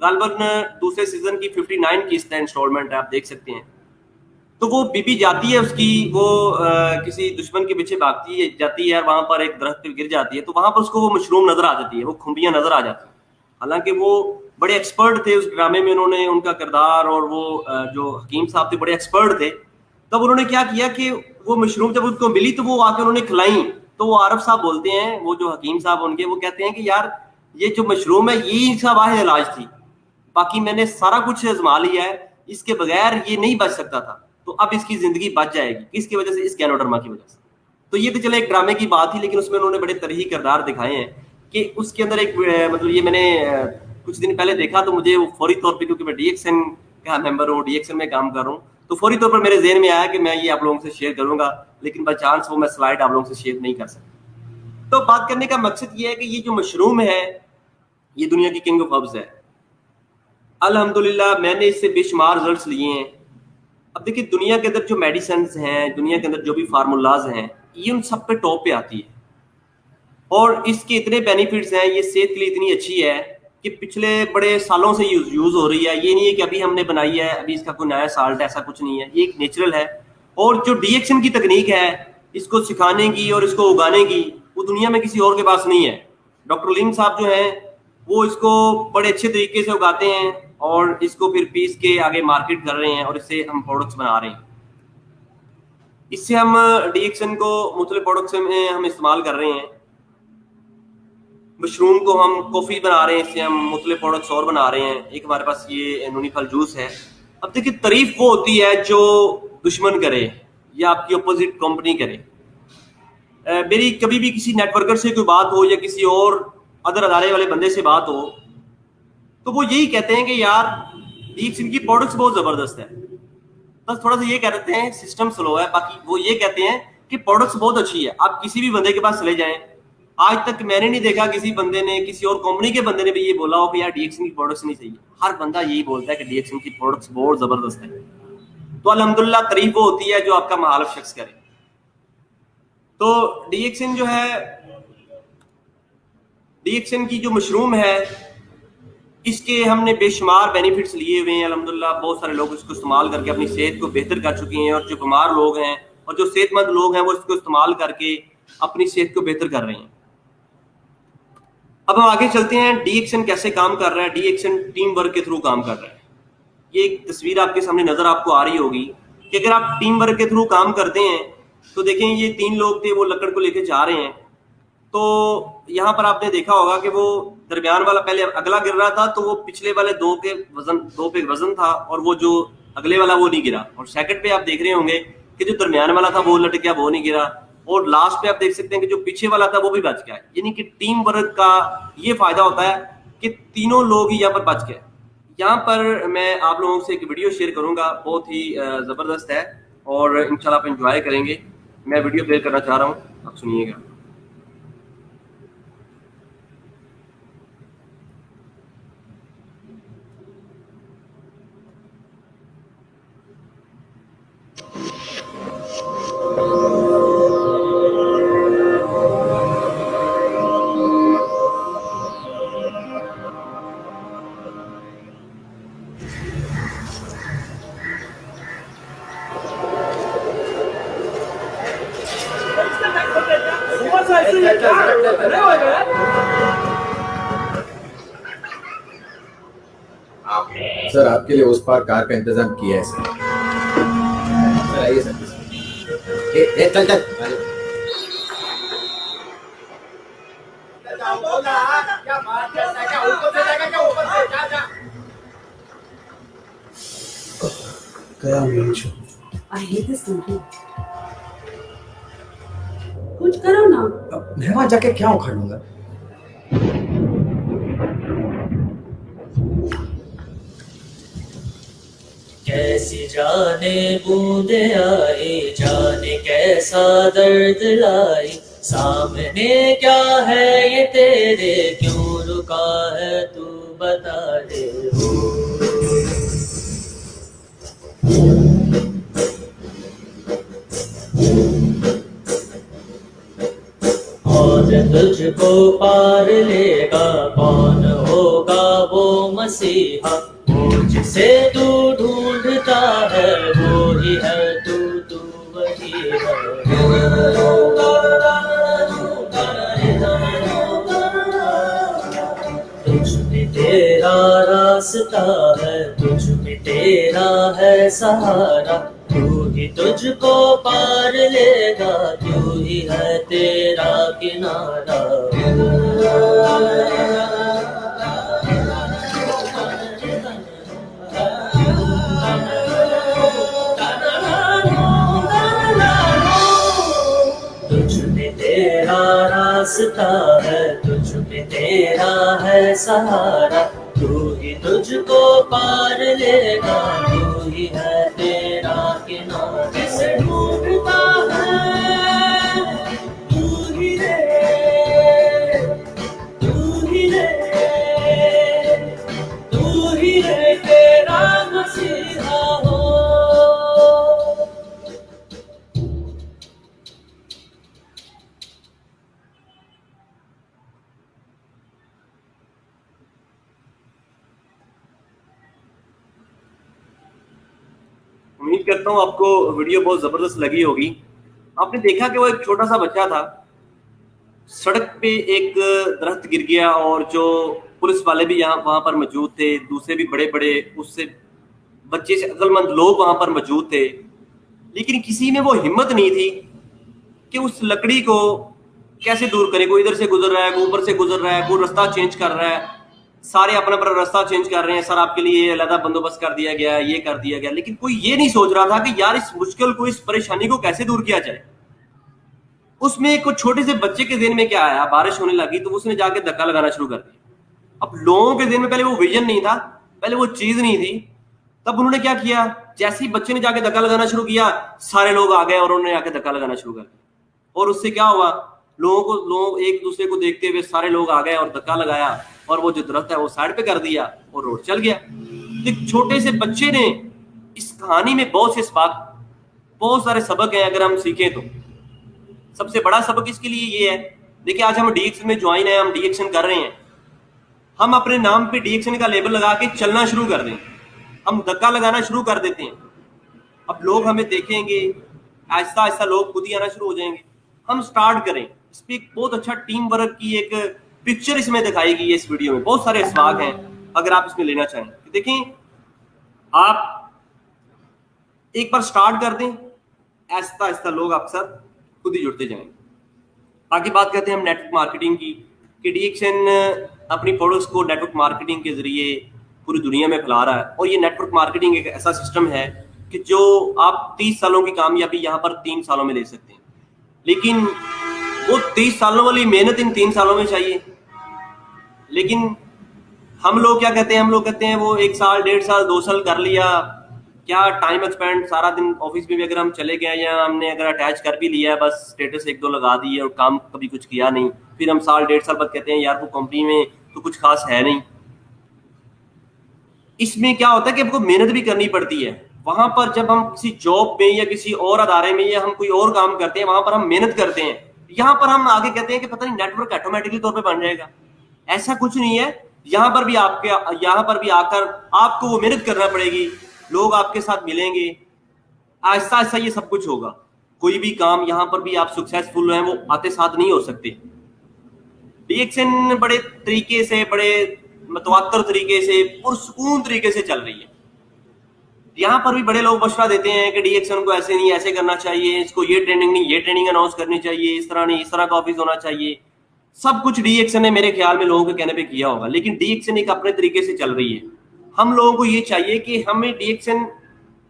غالباً دوسرے سیزن کی 59 کی اس انسٹالمنٹ ہے, آپ دیکھ سکتے ہیں. تو وہ بی بی جاتی ہے اس کی, وہ کسی دشمن کے پیچھے بھاگتی جاتی ہے, اور وہاں پر ایک درخت پہ گر جاتی ہے, تو وہاں پر اس کو وہ مشروم نظر آ جاتی ہے, وہ کھمبیاں نظر آ جاتی ہیں. حالانکہ وہ بڑے ایکسپرٹ تھے اس ڈرامے میں, انہوں نے ان کا کردار, اور وہ جو حکیم صاحب تھے بڑے ایکسپرٹ تھے. تب انہوں نے کیا کیا کہ وہ مشروم جب ان کو ملی تو وہ آ کے انہوں نے کھلائیں. تو وہ عارف صاحب بولتے ہیں, وہ جو حکیم صاحب ان کے, وہ کہتے ہیں کہ یار یہ جو مشروم ہے یہی ان کا واحد علاج تھی, باقی میں نے سارا کچھ آزما لیا ہے, اس کے بغیر یہ نہیں بچ سکتا تھا. تو اب اس کی زندگی بچ جائے گی. کس کی وجہ سے؟ اس گینوڈرما کی وجہ سے. تو یہ تو چلے ایک ڈرامے کی بات تھی, لیکن اس میں انہوں نے بڑے طریقے کردار دکھائے ہیں کہ اس کے اندر ایک مطلب یہ میں نے کچھ دن پہلے دیکھا, تو مجھے فوری طور پہ, کیونکہ میں ڈی ایکشن کا ممبر ہوں, ڈی ایکشن میں کام کر رہا ہوں, تو فوری طور پر میرے ذہن میں آیا کہ میں یہ آپ لوگوں سے شیئر کروں گا, لیکن بائی چانس وہ میں سلائڈ آپ لوگوں سے شیئر نہیں کر سکتا. تو بات کرنے کا مقصد یہ ہے کہ یہ جو مشروم ہے یہ دنیا کی کنگ آف ہربز ہے. الحمدللہ میں نے اس سے بے شمار رزلٹس لیے ہیں. اب دیکھیے دنیا کے اندر جو میڈیسنز ہیں, دنیا کے اندر جو بھی فارمولاز ہیں, یہ ان سب پہ ٹاپ پہ آتی ہے, اور اس کے اتنے بینیفٹس ہیں, یہ صحت کے لیے اتنی اچھی ہے کہ پچھلے بڑے سالوں سے یوز ہو رہی ہے. یہ نہیں ہے کہ ابھی ہم نے بنائی ہے, ابھی اس کا کوئی نیا سالٹ ہے, ایسا کچھ نہیں ہے. یہ ایک نیچرل ہے. اور جو ڈی ایکشن کی تکنیک ہے اس کو سکھانے کی اور اس کو اگانے کی, وہ دنیا میں کسی اور کے پاس نہیں ہے. ڈاکٹر لیم صاحب جو ہیں وہ اس کو بڑے اچھے طریقے سے اگاتے ہیں اور اس کو پھر پیس کے آگے مارکیٹ کر رہے ہیں, اور اس سے ہم پروڈکٹس بنا رہے ہیں. اس سے ہم ڈی ایکشن کو مختلف پروڈکٹس میں ہم استعمال کر رہے ہیں. مشروم کو ہم کافی بنا رہے ہیں, اس سے ہم مختلف پروڈکٹس اور بنا رہے ہیں. ایک ہمارے پاس یہ نونی پھل جوس ہے. اب دیکھیے تعریف وہ ہوتی ہے جو دشمن کرے یا آپ کی اپوزٹ کمپنی کرے. میری کبھی بھی کسی نیٹ ورکر سے کوئی بات ہو یا کسی اور ادر ادارے والے بندے سے بات ہو تو وہ یہی کہتے ہیں کہ یار ڈی ایکشن کی پروڈکٹس بہت زبردست ہے. بس تھوڑا سا یہ کہہ دیتے ہیں سسٹم سلو ہے, باقی وہ یہ کہتے ہیں کہ پروڈکٹس بہت اچھی ہے. آپ کسی بھی بندے کے پاس چلے جائیں, آج تک میں نے نہیں دیکھا کسی بندے نے, کسی اور کمپنی کے بندے نے بھی یہ بولا ہو کہ یار ڈی ایکشن کی پروڈکٹس نہیں صحیح. ہر بندہ یہی بولتا ہے کہ ڈی ایکشن کی پروڈکٹس بہت زبردست ہے. تو الحمدللہ تعریف وہ ہوتی ہے جو آپ کا مخالف شخص کرے. تو ڈی ایکشن جو ہے, ڈی ایکشن کی جو مشروم ہے, اس کے ہم نے بے شمار بینیفٹس لیے ہوئے ہیں. الحمدللہ بہت سارے لوگ اس کو استعمال کر کے اپنی صحت کو بہتر کر چکے ہیں, اور جو بیمار لوگ ہیں اور جو صحت مند لوگ ہیں وہ اس کو استعمال کر کے اپنی صحت کو بہتر کر رہے ہیں. اب ہم آگے چلتے ہیں, ڈی ایکشن کیسے کام کر رہا ہے. ڈی ایکشن ٹیم ورک کے تھرو کام کر رہا ہے. یہ ایک تصویر آپ کے سامنے نظر آپ کو آ رہی ہوگی کہ اگر آپ ٹیم ورک کے تھرو کام کرتے ہیں تو دیکھیں یہ 3 لوگ تھے, وہ لکڑ کو لے کے جا رہے ہیں. تو یہاں پر آپ نے دیکھا ہوگا کہ وہ درمیان والا پہلے اگلا گر رہا تھا, تو وہ پچھلے والے 2 پہ وزن تھا, اور وہ جو اگلے والا وہ نہیں گرا. اور سیکنڈ پہ آپ دیکھ رہے ہوں گے کہ جو درمیان والا تھا وہ لٹ گیا, وہ نہیں گرا. اور لاسٹ پہ آپ دیکھ سکتے ہیں کہ جو پیچھے والا تھا وہ بھی بچ گیا. یعنی کہ ٹیم ورک کا یہ فائدہ ہوتا ہے کہ تینوں لوگ ہی یہاں پر بچ گئے. یہاں پر میں آپ لوگوں سے ایک ویڈیو شیئر کروں گا, بہت ہی زبردست ہے, اور انشاءاللہ آپ انجوائے کریں گے. میں ویڈیو پلے کرنا چاہ رہا ہوں, آپ سنیے گا. سر آپ کے لیے اس پار کار کا انتظام کیا ہے سر. آئیے سر. چل چل کچھ کرو نا. میں وہاں جا کے کیا اکھاڑ لوں گا. کیسی جانے بوندے آئی, جانے کیسا درد لائی, سامنے کیا ہے یہ تیرے, کیوں رکا ہے تو بتا دے. اور تجھ کو پار لے گا, کون ہوگا وہ مسیحا, وہ جسے تو ڈھونڈتا ہے وہی ہے, تو وہی ہے. تجھ میں تیرا راستہ ہے, تجھ میں تیرا ہے سہارا, تو ہی تجھ کو پار لے گا, تو ہی ہے تیرا کنارہ. تجھ میں تیرا راستہ ہے, تجھ میں تیرا ہے سہارا, تو ہی تجھ کو پار لے گا, تو ہی ہے تیرا امید کرتا ہوں آپ کو ویڈیو بہت زبردست لگی ہوگی. آپ نے دیکھا کہ وہ ایک چھوٹا سا بچہ تھا, سڑک پہ ایک درخت گر گیا اور جو پولیس والے بھی وہاں پر موجود تھے, دوسرے بھی بڑے بڑے اس سے بچے سے عقل مند لوگ وہاں پر موجود تھے, لیکن کسی میں وہ ہمت نہیں تھی کہ اس لکڑی کو کیسے دور کرے. کوئی ادھر سے گزر رہا ہے, کوئی اوپر سے گزر رہا ہے, کوئی رستہ چینج کر رہا ہے, سارے اپنا اپنا رستہ چینج کر رہے ہیں, سر آپ کے لیے علیحدہ بندوبست کر دیا گیا, یہ کر دیا گیا, لیکن کوئی یہ نہیں سوچ رہا تھا کہ یار اس مشکل کو, اس پریشانی کو کیسے دور کیا جائے. اس میں ایک چھوٹے سے بچے کے ذہن میں کیا آیا, بارش ہونے لگی تو اس نے جا کے دھکا لگانا شروع کر دیا. اب لوگوں کے ذہن میں پہلے وہ ویژن نہیں تھا, پہلے وہ چیز نہیں تھی, تب انہوں نے کیا کیا, جیسے ہی بچے نے جا کے دھکا لگانا شروع کیا, سارے لوگ آ گئے اور انہوں نے آ کے دھکا لگانا شروع کر دیا. اور اس سے کیا ہوا, لوگ ایک دوسرے کو دیکھتے ہوئے سارے لوگ آ گئے اور دھکا لگایا, اور وہ جو درخت ہے وہ سائڈ پہ کر دیا اور روڈ چل گیا. ایک چھوٹے سے بچے نے اس کہانی میں بہت سے اسباق, بہت سارے سبق ہیں اگر ہم سیکھیں تو. سب سے بڑا سبق اس کے لیے یہ ہے, دیکھیں آج ہم ڈی ایکشن میں جوائن ہیں, ہم ڈی ایکشن کر رہے ہیں, ہم اپنے نام پہ ڈی ایکشن کا لیبل لگا کے چلنا شروع کر دیں, ہم دھکا لگانا شروع کر دیتے ہیں. اب لوگ ہمیں دیکھیں گے, آہستہ آہستہ لوگ خود ہی آنا شروع ہو جائیں گے. ہم سٹارٹ کریں. اس پہ ایک بہت اچھا ٹیم ورک کی ایک پکچر اس میں دکھائی گئی ہے. اس ویڈیو میں بہت سارے اسباق ہیں اگر آپ اس میں لینا چاہیں. دیکھیں آپ ایک بار سٹارٹ کر دیں, آہستہ آہستہ لوگ آپ ساتھ خود ہی جڑتے جائیں گے. آگے بات کرتے ہیں ہم نیٹ ورک مارکیٹنگ کی, کہ ڈی ایکشن اپنی پروڈکٹس کو نیٹ ورک مارکیٹنگ کے ذریعے پوری دنیا میں پھیلا رہا ہے. اور یہ نیٹ ورک مارکیٹنگ ایک ایسا سسٹم ہے کہ جو آپ 30 سالوں کی کامیابی یہاں پر 3 سالوں میں لے سکتے ہیں, لیکن وہ 30 سالوں والی محنت ان 3 سالوں میں چاہیے. لیکن ہم لوگ کیا کہتے ہیں, ہم لوگ کہتے ہیں وہ 1 سال 1.5 سال 2 سال کر لیا, کیا ٹائم ایکسپینڈ, سارا دن آفس میں بھی اگر ہم چلے گئے یا ہم نے اگر اٹیچ کر بھی لیا ہے, بس اسٹیٹس 1-2 لگا دیے اور کام کبھی کچھ کیا نہیں, پھر ہم سال 1.5 سال بعد کہتے ہیں یار وہ کمپنی میں تو کچھ خاص ہے نہیں. اس میں کیا ہوتا ہے کہ ہم کو محنت بھی کرنی پڑتی ہے. وہاں پر جب ہم کسی جاب میں یا کسی اور ادارے میں یا ہم کوئی اور کام کرتے ہیں, وہاں پر ہم محنت کرتے ہیں. یہاں پر ہم آگے کہتے ہیں کہ پتہ نہیں نیٹ ورک آٹومیٹکلی طور پہ بن جائے گا. ایسا کچھ نہیں ہے. یہاں پر بھی آ کر آپ کو وہ محنت کرنا پڑے گی, لوگ آپ کے ساتھ ملیں گے, آہستہ آہستہ یہ سب کچھ ہوگا. کوئی بھی کام یہاں پر بھی آپ سکسیسفل ہیں وہ آتے ساتھ نہیں ہو سکتے. ڈی ایکشن بڑے طریقے سے, بڑے متواتر طریقے سے, پرسکون طریقے سے چل رہی ہے. یہاں پر بھی بڑے لوگ مشورہ دیتے ہیں کہ ڈی ایکشن کو ایسے نہیں, ایسے کرنا چاہیے, اس کو یہ ٹریننگ نہیں, یہ ٹریننگ اناؤنس کرنی چاہیے, اس طرح نہیں, اس طرح کا آفس ہونا چاہیے. سب کچھ ڈی ایکشن نے میرے خیال میں لوگوں کے کہنے پہ کیا ہوگا, لیکن ڈی ایکشن ایک اپنے طریقے سے چل رہی ہے. ہم لوگوں کو یہ چاہیے کہ ہمیں ڈی ایکشن,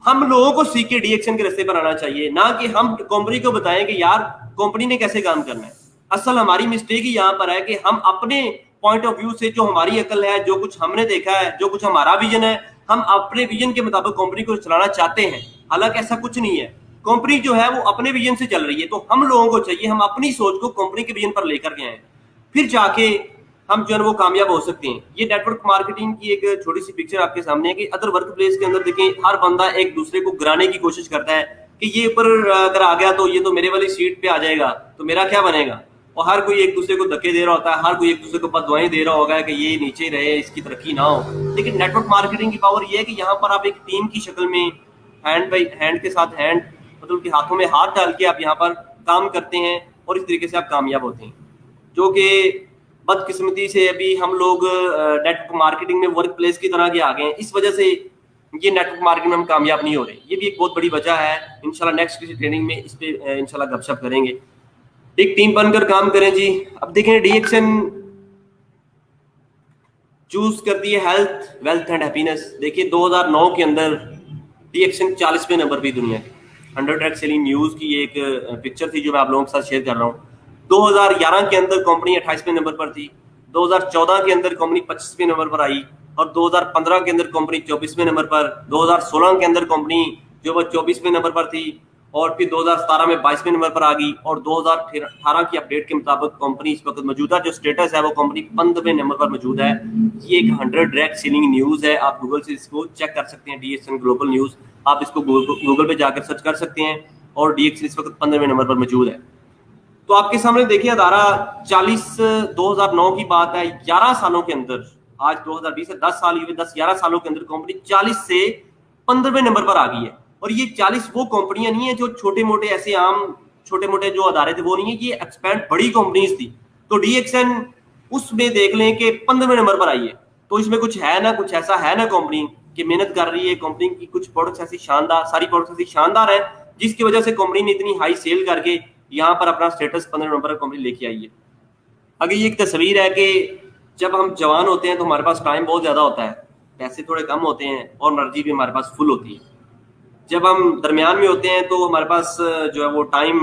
ہم لوگوں کو سیکھ کے ڈی ایکشن کے راستے پر آنا چاہیے, نہ کہ ہم کمپنی کو بتائیں کہ یار کمپنی نے کیسے کام کرنا ہے. اصل ہماری مسٹیک ہی یہاں پر ہے کہ ہم اپنے پوائنٹ آف ویو سے, جو ہماری عقل ہے, جو کچھ ہم نے دیکھا ہے, جو کچھ ہمارا ویژن ہے, ہم اپنے ویژن کے مطابق کمپنی کو چلانا چاہتے ہیں. حالانکہ ایسا کچھ نہیں ہے. کمپنی جو ہے وہ اپنے ویژن سے چل رہی ہے, تو ہم لوگوں کو چاہیے ہم اپنی سوچ کو کمپنی کے ویژن پر لے کر کے آئیں, پھر جا کے ہم جو ہے وہ کامیاب ہو سکتے ہیں. یہ نیٹ ورک مارکیٹنگ کی ایک چھوٹی سی پکچر آپ کے سامنے ہے کہ ادر ورک پلیس کے اندر دیکھیں, ہر بندہ ایک دوسرے کو گرانے کی کوشش کرتا ہے کہ یہ اوپر اگر آ گیا تو یہ تو میرے والی سیٹ پہ آ جائے گا تو میرا کیا بنے گا. اور ہر کوئی ایک دوسرے کو دھکے دے رہا ہوتا ہے, ہر کوئی ایک دوسرے کو بددعائیں دے رہا ہوگا کہ یہ نیچے رہے, اس کی ترقی نہ ہو. لیکن نیٹ ورک مارکیٹنگ کی پاور یہ ہے کہ یہاں پر آپ ایک ٹیم کی شکل میں ہینڈ بائی ہینڈ کے ساتھ ہینڈ, مطلب کہ ہاتھوں میں ہاتھ ڈال کے آپ یہاں پر کام کرتے ہیں اور اس طریقے سے آپ کامیاب ہوتے ہیں. جو کہ بدقسمتی سے ابھی ہم لوگ نیٹ ورک مارکیٹنگ میں ورک پلیس کی طرح کے آگے ہیں, اس وجہ سے یہ نیٹ ورک مارکیٹنگ میں ہم کامیاب نہیں ہو رہے. یہ بھی ایک بہت بڑی وجہ ہے. انشاءاللہ نیکسٹ کسی ٹریننگ میں اس پہ انشاءاللہ گپ شپ کریں گے. ایک ٹیم بن کر کام کریں جی. اب دیکھیں ڈی ایکشن چوز کرتی ہے ہیلتھ, ویلتھ اینڈ ہیپینس. دیکھیے 2009 کے اندر ڈی ایکشن 40ویں نمبر پہ دنیا کی 100 ٹریک سیلنگ نیوز کی ایک پکچر تھی جو میں آپ لوگوں کے ساتھ شیئر کر رہا ہوں. 2011 کے اندر کمپنی 28ویں نمبر پر تھی, 2014 کے اندر کمپنی 25ویں نمبر پر آئی, اور 2015 کے اندر کمپنی 24ویں نمبر پر, 2016 کے اندر کمپنی جو وہ 24ویں نمبر پر تھی, اور پھر 2017 میں 22ویں نمبر پر آ گئی, اور 2018 کی اپڈیٹ کے مطابق کمپنی اس وقت موجودہ جو اسٹیٹس ہے وہ کمپنی 15ویں نمبر پر موجود ہے. یہ ایک 100 ڈائریکٹ سیلنگ نیوز ہے, آپ گوگل سے اس کو چیک کر سکتے ہیں. ڈی ایکشن گلوبل نیوز, آپ اس کو گوگل پہ جا کر سرچ کر سکتے ہیں, اور ڈی ایکشن اس وقت 15ویں نمبر پر موجود ہے. تو آپ کے سامنے دیکھیں ادارہ 2009 کی بات ہے, 11 سالوں کے اندر, آج 2020 سے 10 سال ہوئے, 10-11 سالوں کے اندر کمپنی 40 سے 15ویں نمبر پر آ گئی ہے. اور یہ 40 وہ कंपनियां नहीं है जो छोटे मोटे ऐसे आम छोटे मोटे जो अदारे थे वो नहीं है, ये एक्सपैंड बड़ी कंपनीज थी। तो DXN उसमें देख लें कि 15वें नंबर पर आई है। तो इसमें कुछ है ना, कुछ ऐसा है ना कंपनी कि मेहनत कर रही है, कंपनी की कुछ प्रोडक्ट्स ऐसी शानदार, सारी प्रोडक्ट्स ऐसी शानदार है जिसकी वजह से कंपनी ने इतनी हाई सेल करके यहाँ पर अपना स्टेटस 15 नंबर पर कंपनी लेके आई है। आगे ये एक तस्वीर है कि जब हम जवान होते हैं तो हमारे पास टाइम बहुत ज़्यादा होता है, पैसे थोड़े कम होते हैं और एनर्जी भी हमारे पास फुल होती है। जब हम दरमियान में होते हैं तो हमारे पास जो है वो टाइम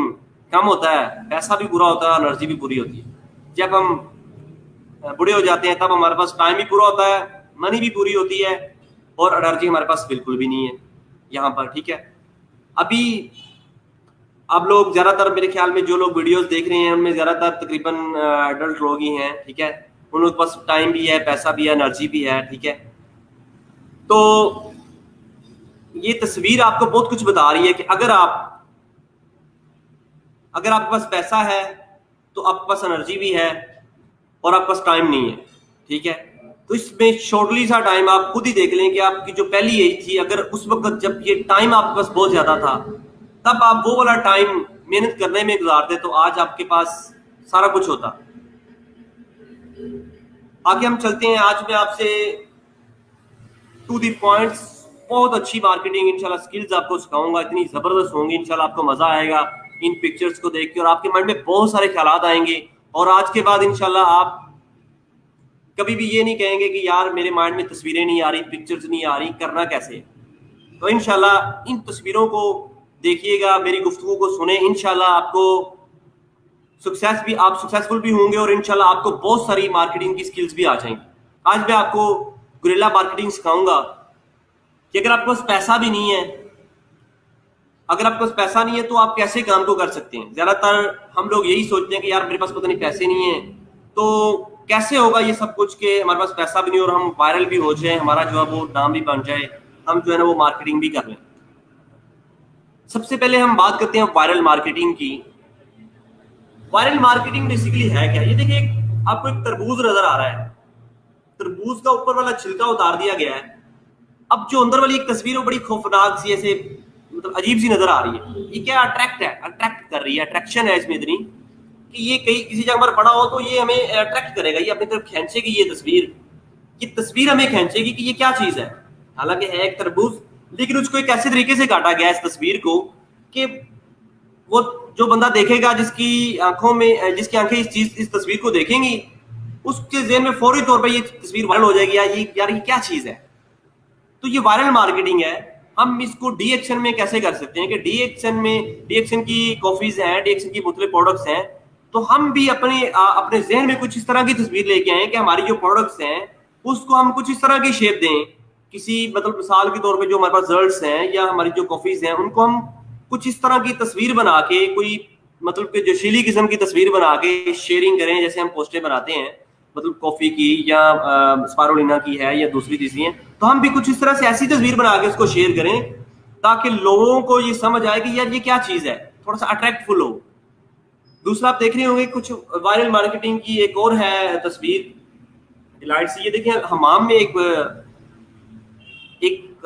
कम होता है, पैसा भी पूरा होता है, एनर्जी भी पूरी होती है। जब हम बूढ़े हो जाते हैं तब हमारे पास टाइम भी पूरा होता है, मनी भी पूरी होती है और एनर्जी हमारे पास बिल्कुल भी नहीं है यहाँ पर, ठीक है। अभी आप लोग ज़्यादातर मेरे ख्याल में जो लोग वीडियोस देख रहे हैं उनमें ज़्यादातर तकरीबन एडल्ट लोग ही हैं, ठीक है। उन लोगों के पास टाइम भी है, पैसा भी है, एनर्जी भी है, ठीक है। तो ये तस्वीर आपको बहुत कुछ बता रही है कि अगर आपके पास पैसा है तो आपके पास एनर्जी भी है और आपके पास टाइम नहीं है, ठीक है। तो इसमें शॉर्टली सा टाइम आप खुद ही देख लें कि आपकी जो पहली एज थी, अगर उस वक्त जब ये टाइम आपके पास बहुत ज्यादा था तब आप वो वाला टाइम मेहनत करने में गुजारते तो आज आपके पास सारा कुछ होता। आगे हम चलते हैं। आज मैं आपसे टू द पॉइंट्स बहुत अच्छी मार्केटिंग इंशाल्लाह स्किल्स आपको सिखाऊंगा, इतनी जबरदस्त होंगी, इंशाल्लाह आपको मजा आएगा इन पिक्चर्स को देख के और आपके माइंड में बहुत सारे ख्यालात आएंगे और आज के बाद इंशाल्लाह आप कभी भी ये नहीं कहेंगे कि यार मेरे माइंड में तस्वीरें नहीं आ रही, पिक्चर्स नहीं आ रही, करना कैसे। तो इंशाल्लाह इन तस्वीरों को देखिएगा, मेरी गुफ्तगू को सुने, इंशाल्लाह आपको आप सक्सेसफुल भी होंगे और इंशाल्लाह आपको बहुत सारी मार्केटिंग की स्किल्स भी आ जाएंगी। आज मैं आपको गुरिल्ला मार्केटिंग सिखाऊंगा कि अगर आपके पास पैसा भी नहीं है, अगर आपके पास पैसा नहीं है तो आप कैसे काम को कर सकते हैं। ज्यादातर हम लोग यही सोचते हैं कि यार मेरे पास पता नहीं पैसे नहीं है तो कैसे होगा ये सब कुछ कि हमारे पास पैसा भी नहीं और हम वायरल भी हो जाए, हमारा जो है वो नाम भी बन जाए, हम जो है ना वो मार्केटिंग भी कर लें। सबसे पहले हम बात करते हैं वायरल मार्केटिंग की। वायरल मार्केटिंग बेसिकली है क्या? ये देखिए आपको एक तरबूज नजर आ रहा है, तरबूज का ऊपर वाला छिलका उतार दिया गया है। अब जो अंदर वाली एक तस्वीर है बड़ी खौफनाक सी, ऐसे मतलब अजीब सी नजर आ रही है। ये क्या अट्रैक्ट कर रही है, अट्रैक्शन है इसमें इतनी कि ये कहीं किसी जगह पर पड़ा हो तो ये हमें अट्रैक्ट करेगा, ये अपनी तरफ खींचेगी। ये तस्वीर हमें खींचेगी कि ये क्या चीज है। हालांकि है एक तरबूज, लेकिन उसको एक ऐसे तरीके से काटा गया इस तस्वीर को कि वो जो बंदा देखेगा, जिसकी आंखें इस तस्वीर को देखेंगी, उसके ज़हन में फौरी तौर पर ये तस्वीर वायरल हो जाएगी, यार ये क्या चीज है। तो ये वायरल मार्केटिंग है। हम इसको DXN में कैसे कर सकते हैं कि DXN की कॉफीज हैं, DXN की मुख्तलिफ प्रोडक्ट्स हैं, तो हम भी अपने जहन में कुछ इस तरह की तस्वीर लेके आए कि हमारी जो प्रोडक्ट्स हैं उसको हम कुछ इस तरह की शेप दें। किसी मतलब मिसाल के तौर पे जो हमारे पास रिजल्ट्स हैं या हमारी जो कॉफीज हैं उनको हम कुछ इस तरह की तस्वीर बना के, कोई मतलब कि जोशीली किस्म की तस्वीर बना के शेयरिंग करें, जैसे हम पोस्टें बनाते हैं मतलब कॉफी की या स्पारुलिना की है या दूसरी चीजें हैं, तो हम भी कुछ इस तरह से ऐसी तस्वीर बना के उसको शेयर करें ताकि लोगों को ये समझ आए कि यार ये क्या चीज है, थोड़ा सा अट्रैक्टफुल हो। दूसरा आप देख रहे होंगे कुछ वायरल मार्केटिंग की एक और है तस्वीर डिलाइट से। ये देखिए हमाम में एक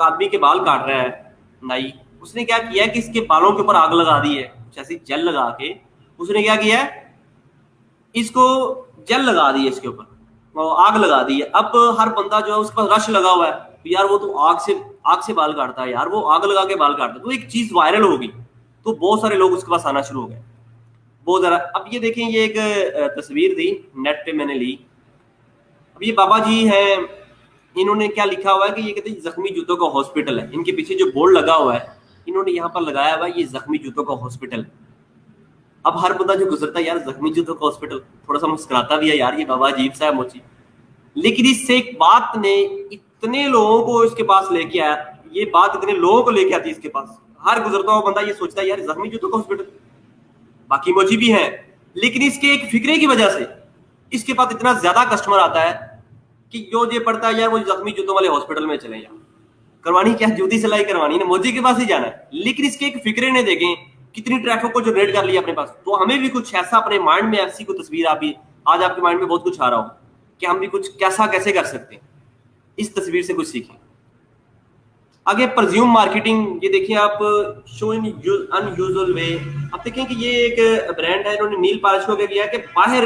आदमी के बाल काट रहा है नाई। उसने क्या किया कि इसके बालों के ऊपर आग लगा दी है, कुछ ऐसी जल लगा के उसने क्या किया है, इसको जल लगा दी है, इसके ऊपर आग लगा दी है। अब हर बंदा जो है उसके पास रश लगा हुआ है, तो यार वो तो आग से बाल काटता है, यार वो आग लगा के बाल काटता है। तो एक चीज वायरल होगी तो बहुत सारे लोग उसके पास आना शुरू हो गए, बहुत ज्यादा। अब ये देखें, ये एक तस्वीर थी नेट पे मैंने ली। अब ये बाबा जी हैं, इन्होंने क्या लिखा हुआ है कि ये कहते हैं जख्मी जूतों का हॉस्पिटल है। इनके पीछे जो बोर्ड लगा हुआ है इन्होंने यहाँ पर लगाया हुआ है, ये जख्मी जूतों का हॉस्पिटल। अब हर बंदा जो गुजरता है यार जख्मी जूतों का हॉस्पिटल, थोड़ा सा मुस्कुराता भी है, यार ये बाबा अजीब सा है मोची। लेकिन इससे एक बात ने इतने लोगों को इसके पास लेके आया, ये बात इतने लोगों को लेके आती है इसके पास। हर गुजरता हुआ बंदा ये सोचता है यार जख्मी जूतों का हॉस्पिटल, बाकी मोची भी है। लेकिन इसके एक फिक्रे की वजह से इसके पास इतना ज्यादा कस्टमर आता है कि जो ये पड़ता है यार वो जख्मी जूतों वाले हॉस्पिटल में चले जाओ, करवानी क्या, जूती सिलाई करवानी है, मोदी के पास ही जाना है। लेकिन इसके एक फिक्रे ने देखें कितनी ट्रैफिक को जनरेट कर लिया अपने पास। तो हमें भी कुछ ऐसा अपने माइंड में, ऐसी कोई तस्वीर आज आपके माइंड में बहुत कुछ आ रहा हो कि हम भी कुछ कैसे कर सकते हैं, इस तस्वीर से कुछ सीखें। आगे परज्यूम मार्केटिंग, ये देखिए आप, शो इन अनयूजुअल वे। आप देखें कि ये एक ब्रांड है, इन्होंने नील पॉलिश को क्या किया कि बाहर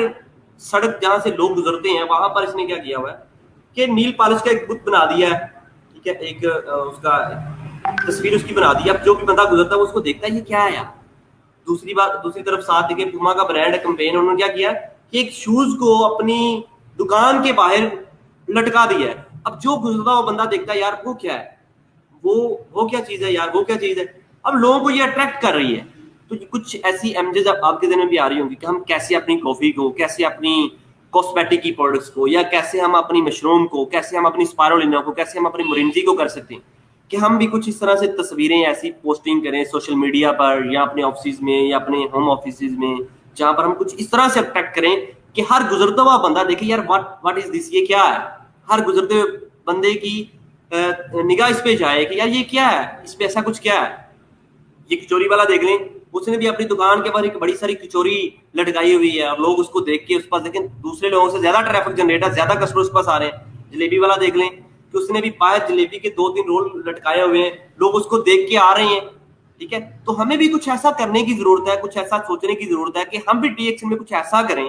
सड़क जहां से लोग गुजरते हैं वहां पर इसने क्या किया हुआ है कि नील पॉलिश का एक बुत बना दिया है, ठीक है, एक उसका तस्वीर उसकी बना दी। अब जो भी बंदा गुजरता है वो उसको देखता है ये क्या है यार। दूसरी बात, दूसरी तरफ साथ देखिए पुमा का ब्रांड है, कंपेन, उन्होंने क्या किया कि एक शूज को अपनी दुकान के बाहर लटका दिया है। अब जो गुजरता हुआ बंदा देखता है यार वो क्या है, वो क्या चीज है यार, वो क्या चीज है। अब लोगों को ये अट्रैक्ट कर रही है। तो कुछ ऐसी इमेजेस आपके दिन में भी आ रही होंगी कि हम कैसे अपनी कॉफी को, कैसे अपनी कॉस्मेटिक की प्रोडक्ट्स को, या कैसे हम अपनी मशरूम को, कैसे हम अपनी स्पायरुलिना को, कैसे हम अपनी मोरिंजी को कर सकते हैं, कि हम भी कुछ इस तरह से तस्वीरें ऐसी पोस्टिंग करें सोशल मीडिया पर या अपने ऑफिस में या अपने होम ऑफिस में, जहां पर हम कुछ इस तरह से अट्रैक्ट करें कि हर गुजरता हुआ बंदा देखे यार व्हाट इज दिस, ये क्या है। हर गुजरते हुए बंदे की निगाह इस पे जाए कि यार ये क्या है, इस पे ऐसा कुछ क्या है। ये कचौरी वाला देख लें, उसने भी अपनी दुकान के बाहर एक बड़ी सारी कचौरी लटकाई हुई है और लोग उसको देख के उस पास देखें, दूसरे लोगों से ज्यादा ट्रैफिक जनरेट है, ज्यादा कस्टमर उस पास आ रहे हैं। जलेबी वाला देख लें कि उसने भी बाहर जलेबी के 2-3 रोल लटकाए हुए हैं, लोग उसको देख के आ रहे हैं, ठीक है। तो हमें भी कुछ ऐसा करने की जरूरत है, कुछ ऐसा सोचने की जरूरत है कि हम भी DXN में कुछ ऐसा करें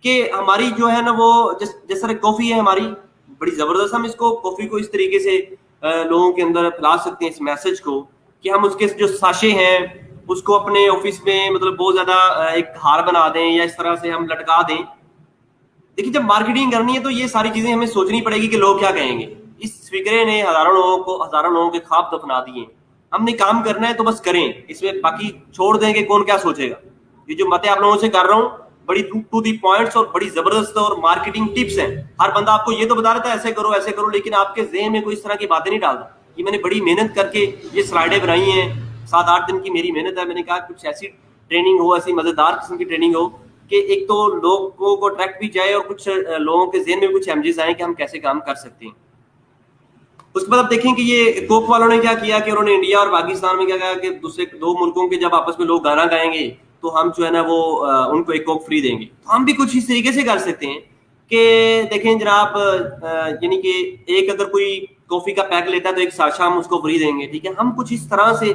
कि हमारी जो है ना वो जिस तरह कॉफी है हमारी बड़ी जबरदस्त, हम इसको कॉफी को इस तरीके से लोगों के अंदर फैला सकते हैं इस मैसेज को, कि हम उसके जो साशे हैं उसको अपने ऑफिस में मतलब बहुत ज्यादा एक हार बना दें या इस तरह से हम लटका दें। देखिए जब मार्केटिंग करनी है तो ये सारी चीजें हमें सोचनी पड़ेगी कि लोग क्या कहेंगे। इस फिक्रे ने हजारों लोगों के ख्वाब दफना दिए। हमने काम करना है तो बस करें, इसमें बाकी छोड़ दें कि कौन क्या सोचेगा। ये जो बातें आप लोगों से कर रहा हूँ बड़ी टू दी पॉइंट्स और बड़ी जबरदस्त और मार्केटिंग टिप्स हैं। हर बंदा आपको ये तो बता रहा था ऐसे करो, लेकिन आपके ज़हन में कोई इस तरह की बातें नहीं डालता। ये मैंने बड़ी मेहनत करके ये स्लाइडें बनाई हैं, 7-8 दिन की मेरी मेहनत है। मैंने कहा कुछ ऐसी ट्रेनिंग हो, ऐसी मजेदार किस्म की ट्रेनिंग हो कि एक तो लोगों को अट्रैक्ट भी जाए और कुछ लोगों के ज़हन में कुछ इमेजेस आए कि हम कैसे काम कर सकते हैं। उसके बाद आप देखें कि ये कोक वालों ने क्या किया कि उन्होंने इंडिया और पाकिस्तान में क्या कहा कि दूसरे 2 मुल्कों के जब आपस में लोग गाना गाएंगे तो हम जो है ना वो उनको एक कोक फ्री देंगे। तो हम भी कुछ इस तरीके से कर सकते हैं कि देखें जनाब, यानी कि एक अगर कोई कॉफी का पैक लेता है तो एक साशा हम उसको फ्री देंगे, ठीक है। हम कुछ इस तरह से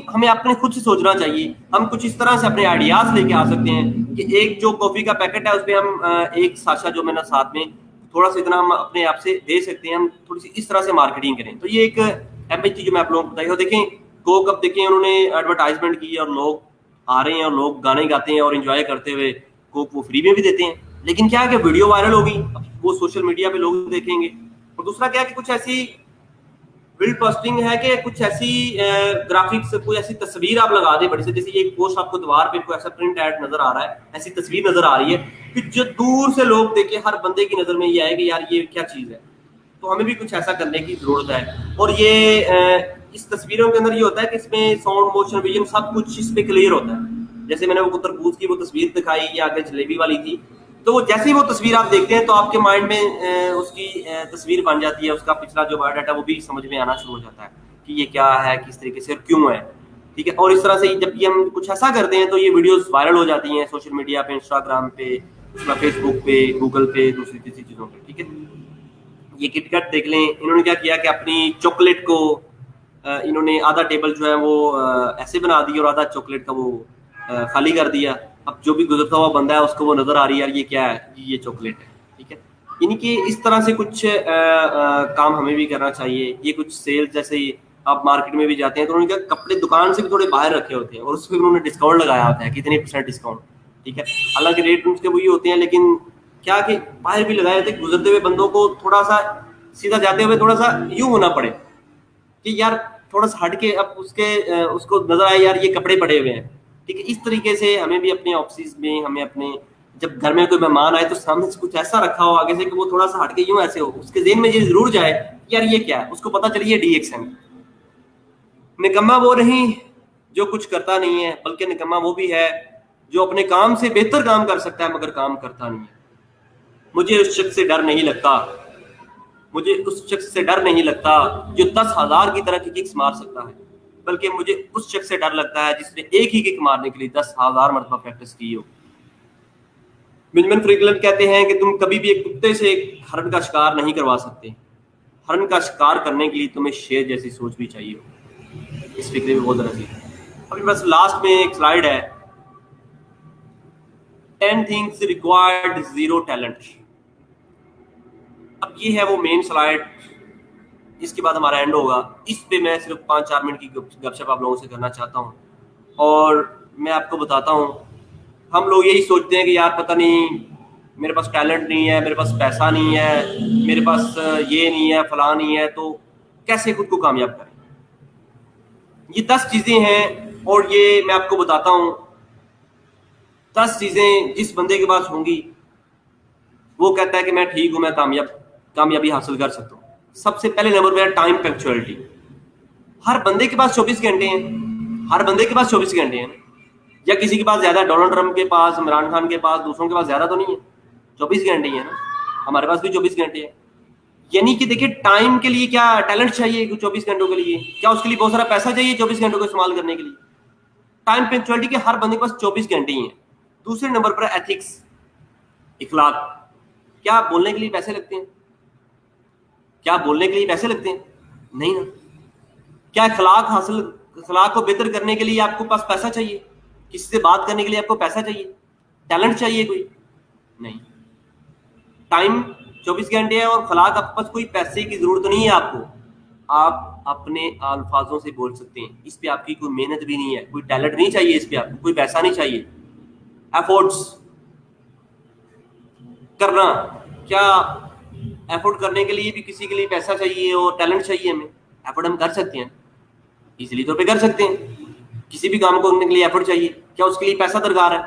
हमें अपने खुद से सोचना चाहिए। हम कुछ इस तरह से अपने आइडियाज लेके आ सकते हैं कि एक जो कॉफी का पैकेट है उस पर हम एक साशा जो मैंने साथ में थोड़ा सा इतना हम अपने आप से दे सकते हैं। हम थोड़ी सी इस तरह से मार्केटिंग करें। तो ये एक एमएच जो मैं आप लोगों को बताई। देखें कोक, अब देखें उन्होंने एडवर्टाइजमेंट की और लोग आ रहे हैं और लोग गाने गाते हैं और एंजॉय करते हुए कोक वो फ्री में भी देते हैं। लेकिन क्या है कि वीडियो वायरल होगी, वो सोशल मीडिया पे लोग देखेंगे। और दूसरा क्या है कि कुछ ऐसी बिल्ड पोस्टिंग है कि कुछ ऐसी ग्राफिक्स, कोई ऐसी तस्वीर आप लगा दें बड़ी से, जैसे एक पोस्ट आपको दीवार पे कोई ऐसा प्रिंट एड नजर आ रहा है, ऐसी तस्वीर नजर आ रही है कि जो दूर से लोग देखे हर बंदे की नजर में ये आए कि यार ये क्या चीज है। तो हमें भी कुछ ऐसा करने की जरूरत है। और ये इस तस्वीरों के अंदर ये होता है कि इसमें साउंड, मोशन, विजन सब कुछ इस पे क्लियर होता है। जैसे मैंने वो तरबूज की वो तस्वीर दिखाई या आगे जलेबी वाली थी, तो वो जैसे ही वो तस्वीर आप देखते हैं तो आपके माइंड में उसकी तस्वीर बन जाती है, उसका पिछला जो बायोडाटा वो भी समझ में आना शुरू हो जाता है कि ये क्या है, किस तरीके से और क्यों है, ठीक है। और इस तरह से जब ये हम कुछ ऐसा करते हैं तो ये वीडियोस वायरल हो जाती हैं सोशल मीडिया पे, इंस्टाग्राम पे, फेसबुक पे, गूगल पे, दूसरी तीसरी चीज़ों पे, ठीक है। ये किटकैट देख लें, इन्होंने क्या किया कि अपनी चॉकलेट को इन्होंने आधा टेबल जो है वो ऐसे बना दिया और आधा चॉकलेट का वो खाली कर दिया। अब जो भी गुजरता हुआ बंदा है उसको वो नजर आ रही है यार ये क्या है, ये चॉकलेट है, ठीक है। यानी कि इस तरह से कुछ काम हमें भी करना चाहिए। ये कुछ सेल, जैसे आप मार्केट में भी जाते हैं तो उन्होंने कपड़े दुकान से भी थोड़े बाहर रखे होते हैं और उस पर उन्होंने डिस्काउंट लगाया होता है, कितने % डिस्काउंट, ठीक है। हालांकि रेट उसके वही होते हैं, लेकिन क्या कि बाहर भी लगाए होते, गुजरते हुए बंदों को थोड़ा सा सीधा जाते हुए थोड़ा सा यूं होना पड़े कि यार थोड़ा सा हट के अब उसको नजर आए यार ये कपड़े पड़े हुए हैं, ठीक है। इस तरीके से हमें भी अपने ऑफिस में, हमें अपने जब घर में कोई मेहमान आए तो सामने से कुछ ऐसा रखा हो आगे से कि वो थोड़ा सा हटके यूं ऐसे हो, उसके ज़हन में ये जरूर जाए यार ये क्या है, उसको पता चलिए DXN। निकम्मा वो नहीं जो कुछ करता नहीं है, बल्कि निकम्मा वो भी है जो अपने काम से बेहतर काम कर सकता है मगर काम करता नहीं है। मुझे उस शख्स से डर नहीं लगता, मुझे उस शख्स से डर नहीं लगता जो 10,000 की तरह की किक्स मार सकता है, बल्कि मुझे उस शख्स से डर लगता है जिसने एक ही किक मारने के लिए 10,000 मरतबा प्रैक्टिस की हो। बेंजामिन फ्रैंकलिन कहते हैं कि तुम कभी भी एक कुत्ते से एक हरण का शिकार नहीं करवा सकते। हरन का शिकार करने के लिए तुम्हें शेर जैसी सोच भी चाहिए हो। इस फिक्रे में बहुत रसी है। अभी बस लास्ट में एक स्लाइड है, 10 things required zero talent। अब ये है वो मेन स्लाइड, इसके बाद हमारा एंड होगा। इस पे मैं सिर्फ 5-4 मिनट की गपशप आप लोगों से करना चाहता हूँ। और मैं आपको बताता हूँ, हम लोग यही सोचते हैं कि यार पता नहीं मेरे पास टैलेंट नहीं है, मेरे पास पैसा नहीं है, मेरे पास ये नहीं है, फलां नहीं है, तो कैसे खुद को कामयाब करें। ये 10 चीज़ें हैं और ये मैं आपको बताता हूँ 10 चीज़ें जिस बंदे के पास होंगी वो कहता है कि मैं ठीक हूँ, मैं कामयाबी हासिल कर सकता हूँ। सबसे पहले नंबर पे है टाइम पंक्चुअलिटी। हर बंदे के पास 24 घंटे हैं, हर बंदे के पास 24 घंटे हैं। या किसी के पास ज़्यादा, डोनाल्ड ट्रंप के पास, इमरान खान के पास, दूसरों के पास ज़्यादा तो नहीं है, 24 घंटे ही है ना। हमारे पास भी 24 घंटे है। यानी कि देखिए, टाइम के लिए क्या टैलेंट चाहिए 24 घंटों के लिए? क्या उसके लिए बहुत सारा पैसा चाहिए 24 घंटों को इस्तेमाल करने के लिए? टाइम पंक्चुअलिटी के हर बंदे के पास 24 घंटे ही हैं। दूसरे नंबर पर एथिक्स, इखलाक। क्या बोलने के लिए पैसे लगते हैं? क्या बोलने के लिए पैसे लगते हैं? नहीं ना। क्या इखलाक को बेहतर करने के लिए आपको पास पैसा चाहिए? किसी से बात करने के लिए आपको पैसा चाहिए, टैलेंट चाहिए कोई? नहीं। टाइम 24 घंटे है और इखलाक आपके पास, कोई पैसे की जरूरत नहीं है आपको। आप अपने अल्फाजों से बोल सकते हैं, इस पे आपकी कोई मेहनत भी नहीं है, कोई टैलेंट नहीं चाहिए, इस पे आपको कोई पैसा नहीं चाहिए। एफर्ट्स करना, क्या एफर्ट करने के लिए भी किसी के लिए पैसा चाहिए और टैलेंट चाहिए? हमें एफर्ट हम कर सकते हैं, इजीली तौर पे कर सकते हैं। किसी भी काम को करने के लिए एफर्ट चाहिए, क्या उसके लिए पैसा दरकार है?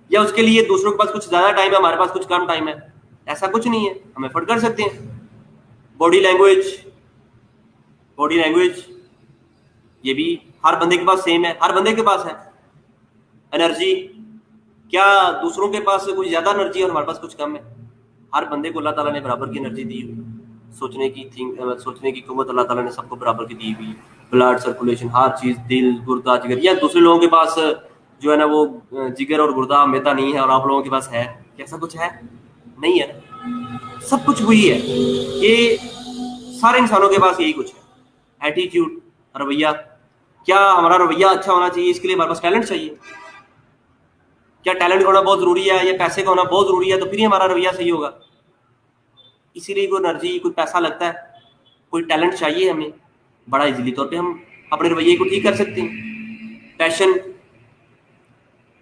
या उसके लिए दूसरों के पास कुछ ज्यादा टाइम है, हमारे पास कुछ कम टाइम है? ऐसा कुछ नहीं है, हम एफर्ट कर सकते हैं। बॉडी लैंग्वेज ये भी हर बंदे के पास सेम है, हर बंदे के पास है। एनर्जी, क्या दूसरों के पास कोई ज्यादा एनर्जी है और हमारे पास कुछ कम है? हर बंदे को अल्लाह ताला ने बराबर की एनर्जी दी हुई, सोचने की कुव्वत अल्लाह ताला ने सबको बराबर की दी हुई। ब्लड सर्कुलेशन, हर चीज, दिल, गुर्दा, जिगर। या दूसरे लोगों के पास जो है ना वो जिगर और गुर्दा, मैदा नहीं है और आप लोगों के पास है? कैसा कुछ है? नहीं है ना। सब कुछ वही है, ये सारे इंसानों के पास यही कुछ है। एटीट्यूड, रवैया, क्या हमारा रवैया अच्छा होना चाहिए? इसके लिए हमारे पास टैलेंट चाहिए। क्या टैलेंट होना बहुत जरूरी है या पैसे का होना बहुत जरूरी है तो फिर ही हमारा रवैया सही होगा? इसीलिए कोई एनर्जी, कोई पैसा लगता है, कोई टैलेंट चाहिए हमें। बड़ा इजीली तौर पे हम अपने रवैये को ठीक कर सकते हैं।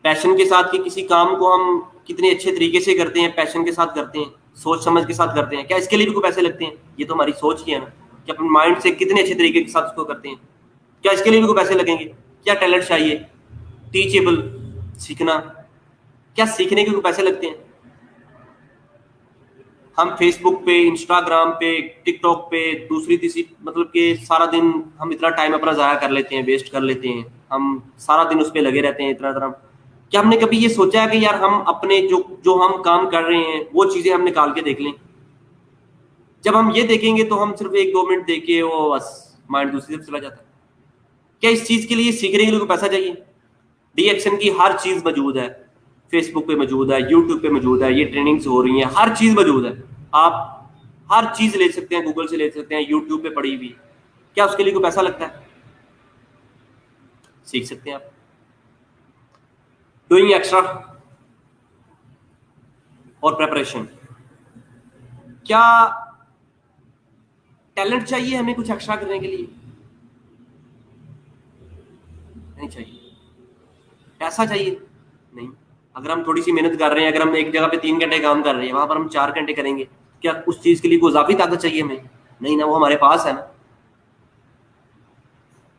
पैशन के साथ कि किसी काम को हम कितने अच्छे तरीके से करते हैं, पैशन के साथ करते हैं, सोच समझ के साथ करते हैं। क्या इसके लिए भी कोई पैसे लगते हैं? ये तो हमारी सोच ही है ना, कि अपने माइंड से कितने अच्छे तरीके के साथ उसको करते हैं। क्या इसके लिए भी कोई पैसे लगेंगे? क्या टैलेंट चाहिए? टीचेबल, सीखना, क्या सीखने के कोई पैसे लगते हैं? हम फेसबुक पे, इंस्टाग्राम पे, टिकटॉक पे, दूसरी तीसरी, मतलब कि सारा दिन हम इतना टाइम अपना ज़ाया कर लेते हैं, वेस्ट कर लेते हैं। हम सारा दिन उस पर लगे रहते हैं इतना तरह। क्या हमने कभी ये सोचा है कि यार हम अपने जो हम काम कर रहे हैं वो चीज़ें हम निकाल के देख लें? जब हम ये देखेंगे तो हम सिर्फ 1-2 मिनट देख के वो बस माइंड दूसरी तरफ चला जाता है। क्या इस चीज़ के लिए, सीखने के लिए कोई पैसा चाहिए? डीएक्शन की हर चीज़ मौजूद है, फेसबुक पे मौजूद है, यूट्यूब पे मौजूद है, ये ट्रेनिंग्स हो रही हैं, हर चीज़ मौजूद है। आप हर चीज़ ले सकते हैं, गूगल से ले सकते हैं, यूट्यूब पे पड़ी हुई। क्या उसके लिए कोई पैसा लगता है? सीख सकते हैं आप। डूइंग एक्स्ट्रा और प्रेपरेशन, क्या टैलेंट चाहिए हमें कुछ एक्स्ट्रा करने के लिए? नहीं चाहिए। पैसा चाहिए? नहीं। अगर हम थोड़ी सी मेहनत कर रहे हैं, अगर हम एक जगह पे 3 घंटे काम कर रहे हैं, वहां पर हम 4 घंटे करेंगे, क्या उस चीज के लिए कोई इजाफी ताकत चाहिए हमें? नहीं ना, वो हमारे पास है ना।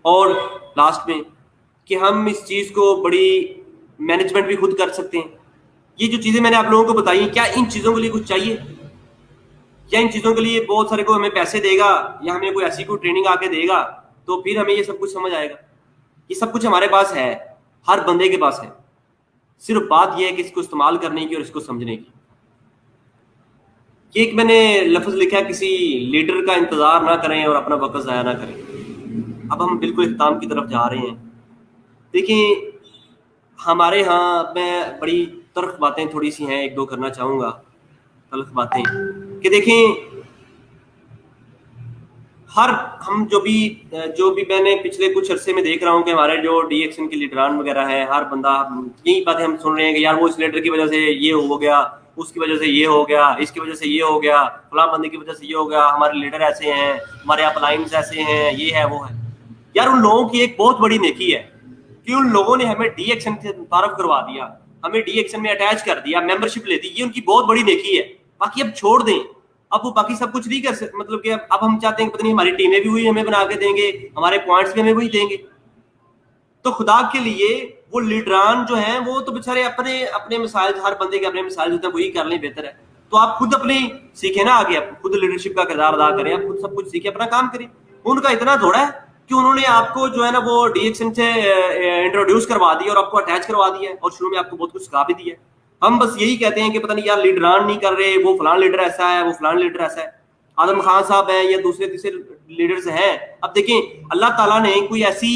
और लास्ट में कि हम इस चीज को बड़ी मैनेजमेंट भी खुद कर सकते हैं। ये जो चीजें मैंने आप लोगों को बताई, क्या इन चीजों के लिए कुछ चाहिए? क्या इन चीजों के लिए बहुत सारे कोई हमें पैसे देगा या हमें कोई ऐसी कोई ट्रेनिंग आके देगा तो फिर हमें ये सब कुछ समझ आएगा? ये सब कुछ हमारे पास है, हर बंदे के पास है। सिर्फ बात यह है कि इसको इस्तेमाल करने की और इसको समझने की। कि एक मैंने लफ्ज लिखा, किसी लीडर का इंतजार ना करें और अपना वक्त ज़ाया ना करें। अब हम बिल्कुल इख्तिताम की तरफ जा रहे हैं। देखिए, हमारे यहाँ मैं बड़ी तल्ख बातें थोड़ी सी हैं, 1-2 करना चाहूँगा तल्ख बातें। कि देखें, हर हम जो भी मैंने पिछले कुछ अरसे में देख रहा हूँ कि हमारे जो डी एक्शन के लीडरान वगैरह हैं, हर बंदा यही बातें हम सुन रहे हैं कि यार वो इस लीडर की वजह से ये हो गया, उसकी वजह से ये हो गया, इसकी वजह से ये हो गया, फलां बंदे की वजह से ये हो गया, हमारे लीडर ऐसे हैं, हमारे अपलाइंस ऐसे हैं, ये है वो है। यार उन लोगों की एक बहुत बड़ी नेकी है कि उन लोगों ने हमें डी एक्शन से मुतारफ करवा दिया, हमें डी एक्शन में अटैच कर दिया, मेंबरशिप ले दी, ये उनकी बहुत बड़ी नेकी है। बाकी अब छोड़ दें, अब वो बाकी सब कुछ नहीं कर सकते, मतलब कि अब हम चाहते हैं कि पता नहीं हमारी टीमें भी वही हमें बना के देंगे, हमारे पॉइंट्स भी हमें वही देंगे। तो खुदा के लिए वो लीडरान जो हैं वो तो बेचारे अपने अपने मिसाइल, हर बंदे के अपने मिसाइल होते हैं, वही कर लें बेहतर है। तो आप खुद अपनी सीखें ना, आगे आप खुद लीडरशिप का किरदार अदा करें, आप खुद सब कुछ सीखें, अपना काम करें। उनका इतना थोड़ा है कि उन्होंने आपको जो है ना वो डीएक्शन से इंट्रोड्यूस करवा दिया और आपको अटैच करवा दिया और शुरू में आपको बहुत कुछ सिखा भी दिया। हम बस यही कहते हैं कि पता नहीं यार लीडरान नहीं कर रहे, वो फलान लीडर ऐसा है, वो फलान लीडर ऐसा है, आदम खान साहब हैं या दूसरे तीसरे लीडर्स हैं। अब देखें अल्लाह ताला ने कोई ऐसी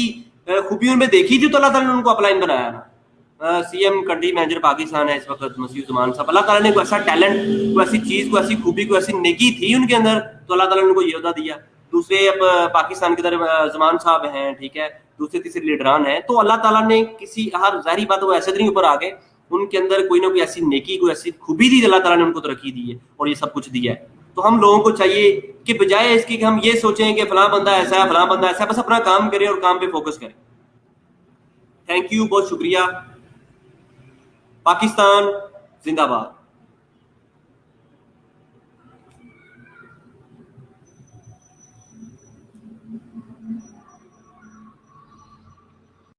खूबी उनमें देखी थी तो अल्लाह ताला ने उनको अपलाइन बनाया ना। सीएम कंट्री मैनेजर पाकिस्तान है इस वक्त मसीह उस्मान साहब, अल्लाह ताला ने कोई ऐसा टैलेंट, कोई ऐसी चीज, कोई ऐसी खूबी, कोई ऐसी नेकी थी उनके अंदर तो अल्लाह ताला ने उनको ये अहदा दिया। दूसरे अब पाकिस्तान की तरफ जमान साहब हैं, ठीक है, दूसरे तीसरे लीडरान हैं, तो अल्लाह ताला ने किसी, हर जाहिर बात वो ऐसे नहीं ऊपर आ गए, उनके अंदर कोई ना कोई ऐसी नेकी, कोई ऐसी खूबी थी, अल्लाह ताला ने उनको तरक्की दी है और ये सब कुछ दिया है। तो हम लोगों को चाहिए कि बजाय इसके कि हम ये सोचें कि फलां बंदा ऐसा है, फलां बंदा ऐसा है, बस अपना काम करें और काम पे फोकस करें। थैंक यू, बहुत शुक्रिया। पाकिस्तान जिंदाबाद।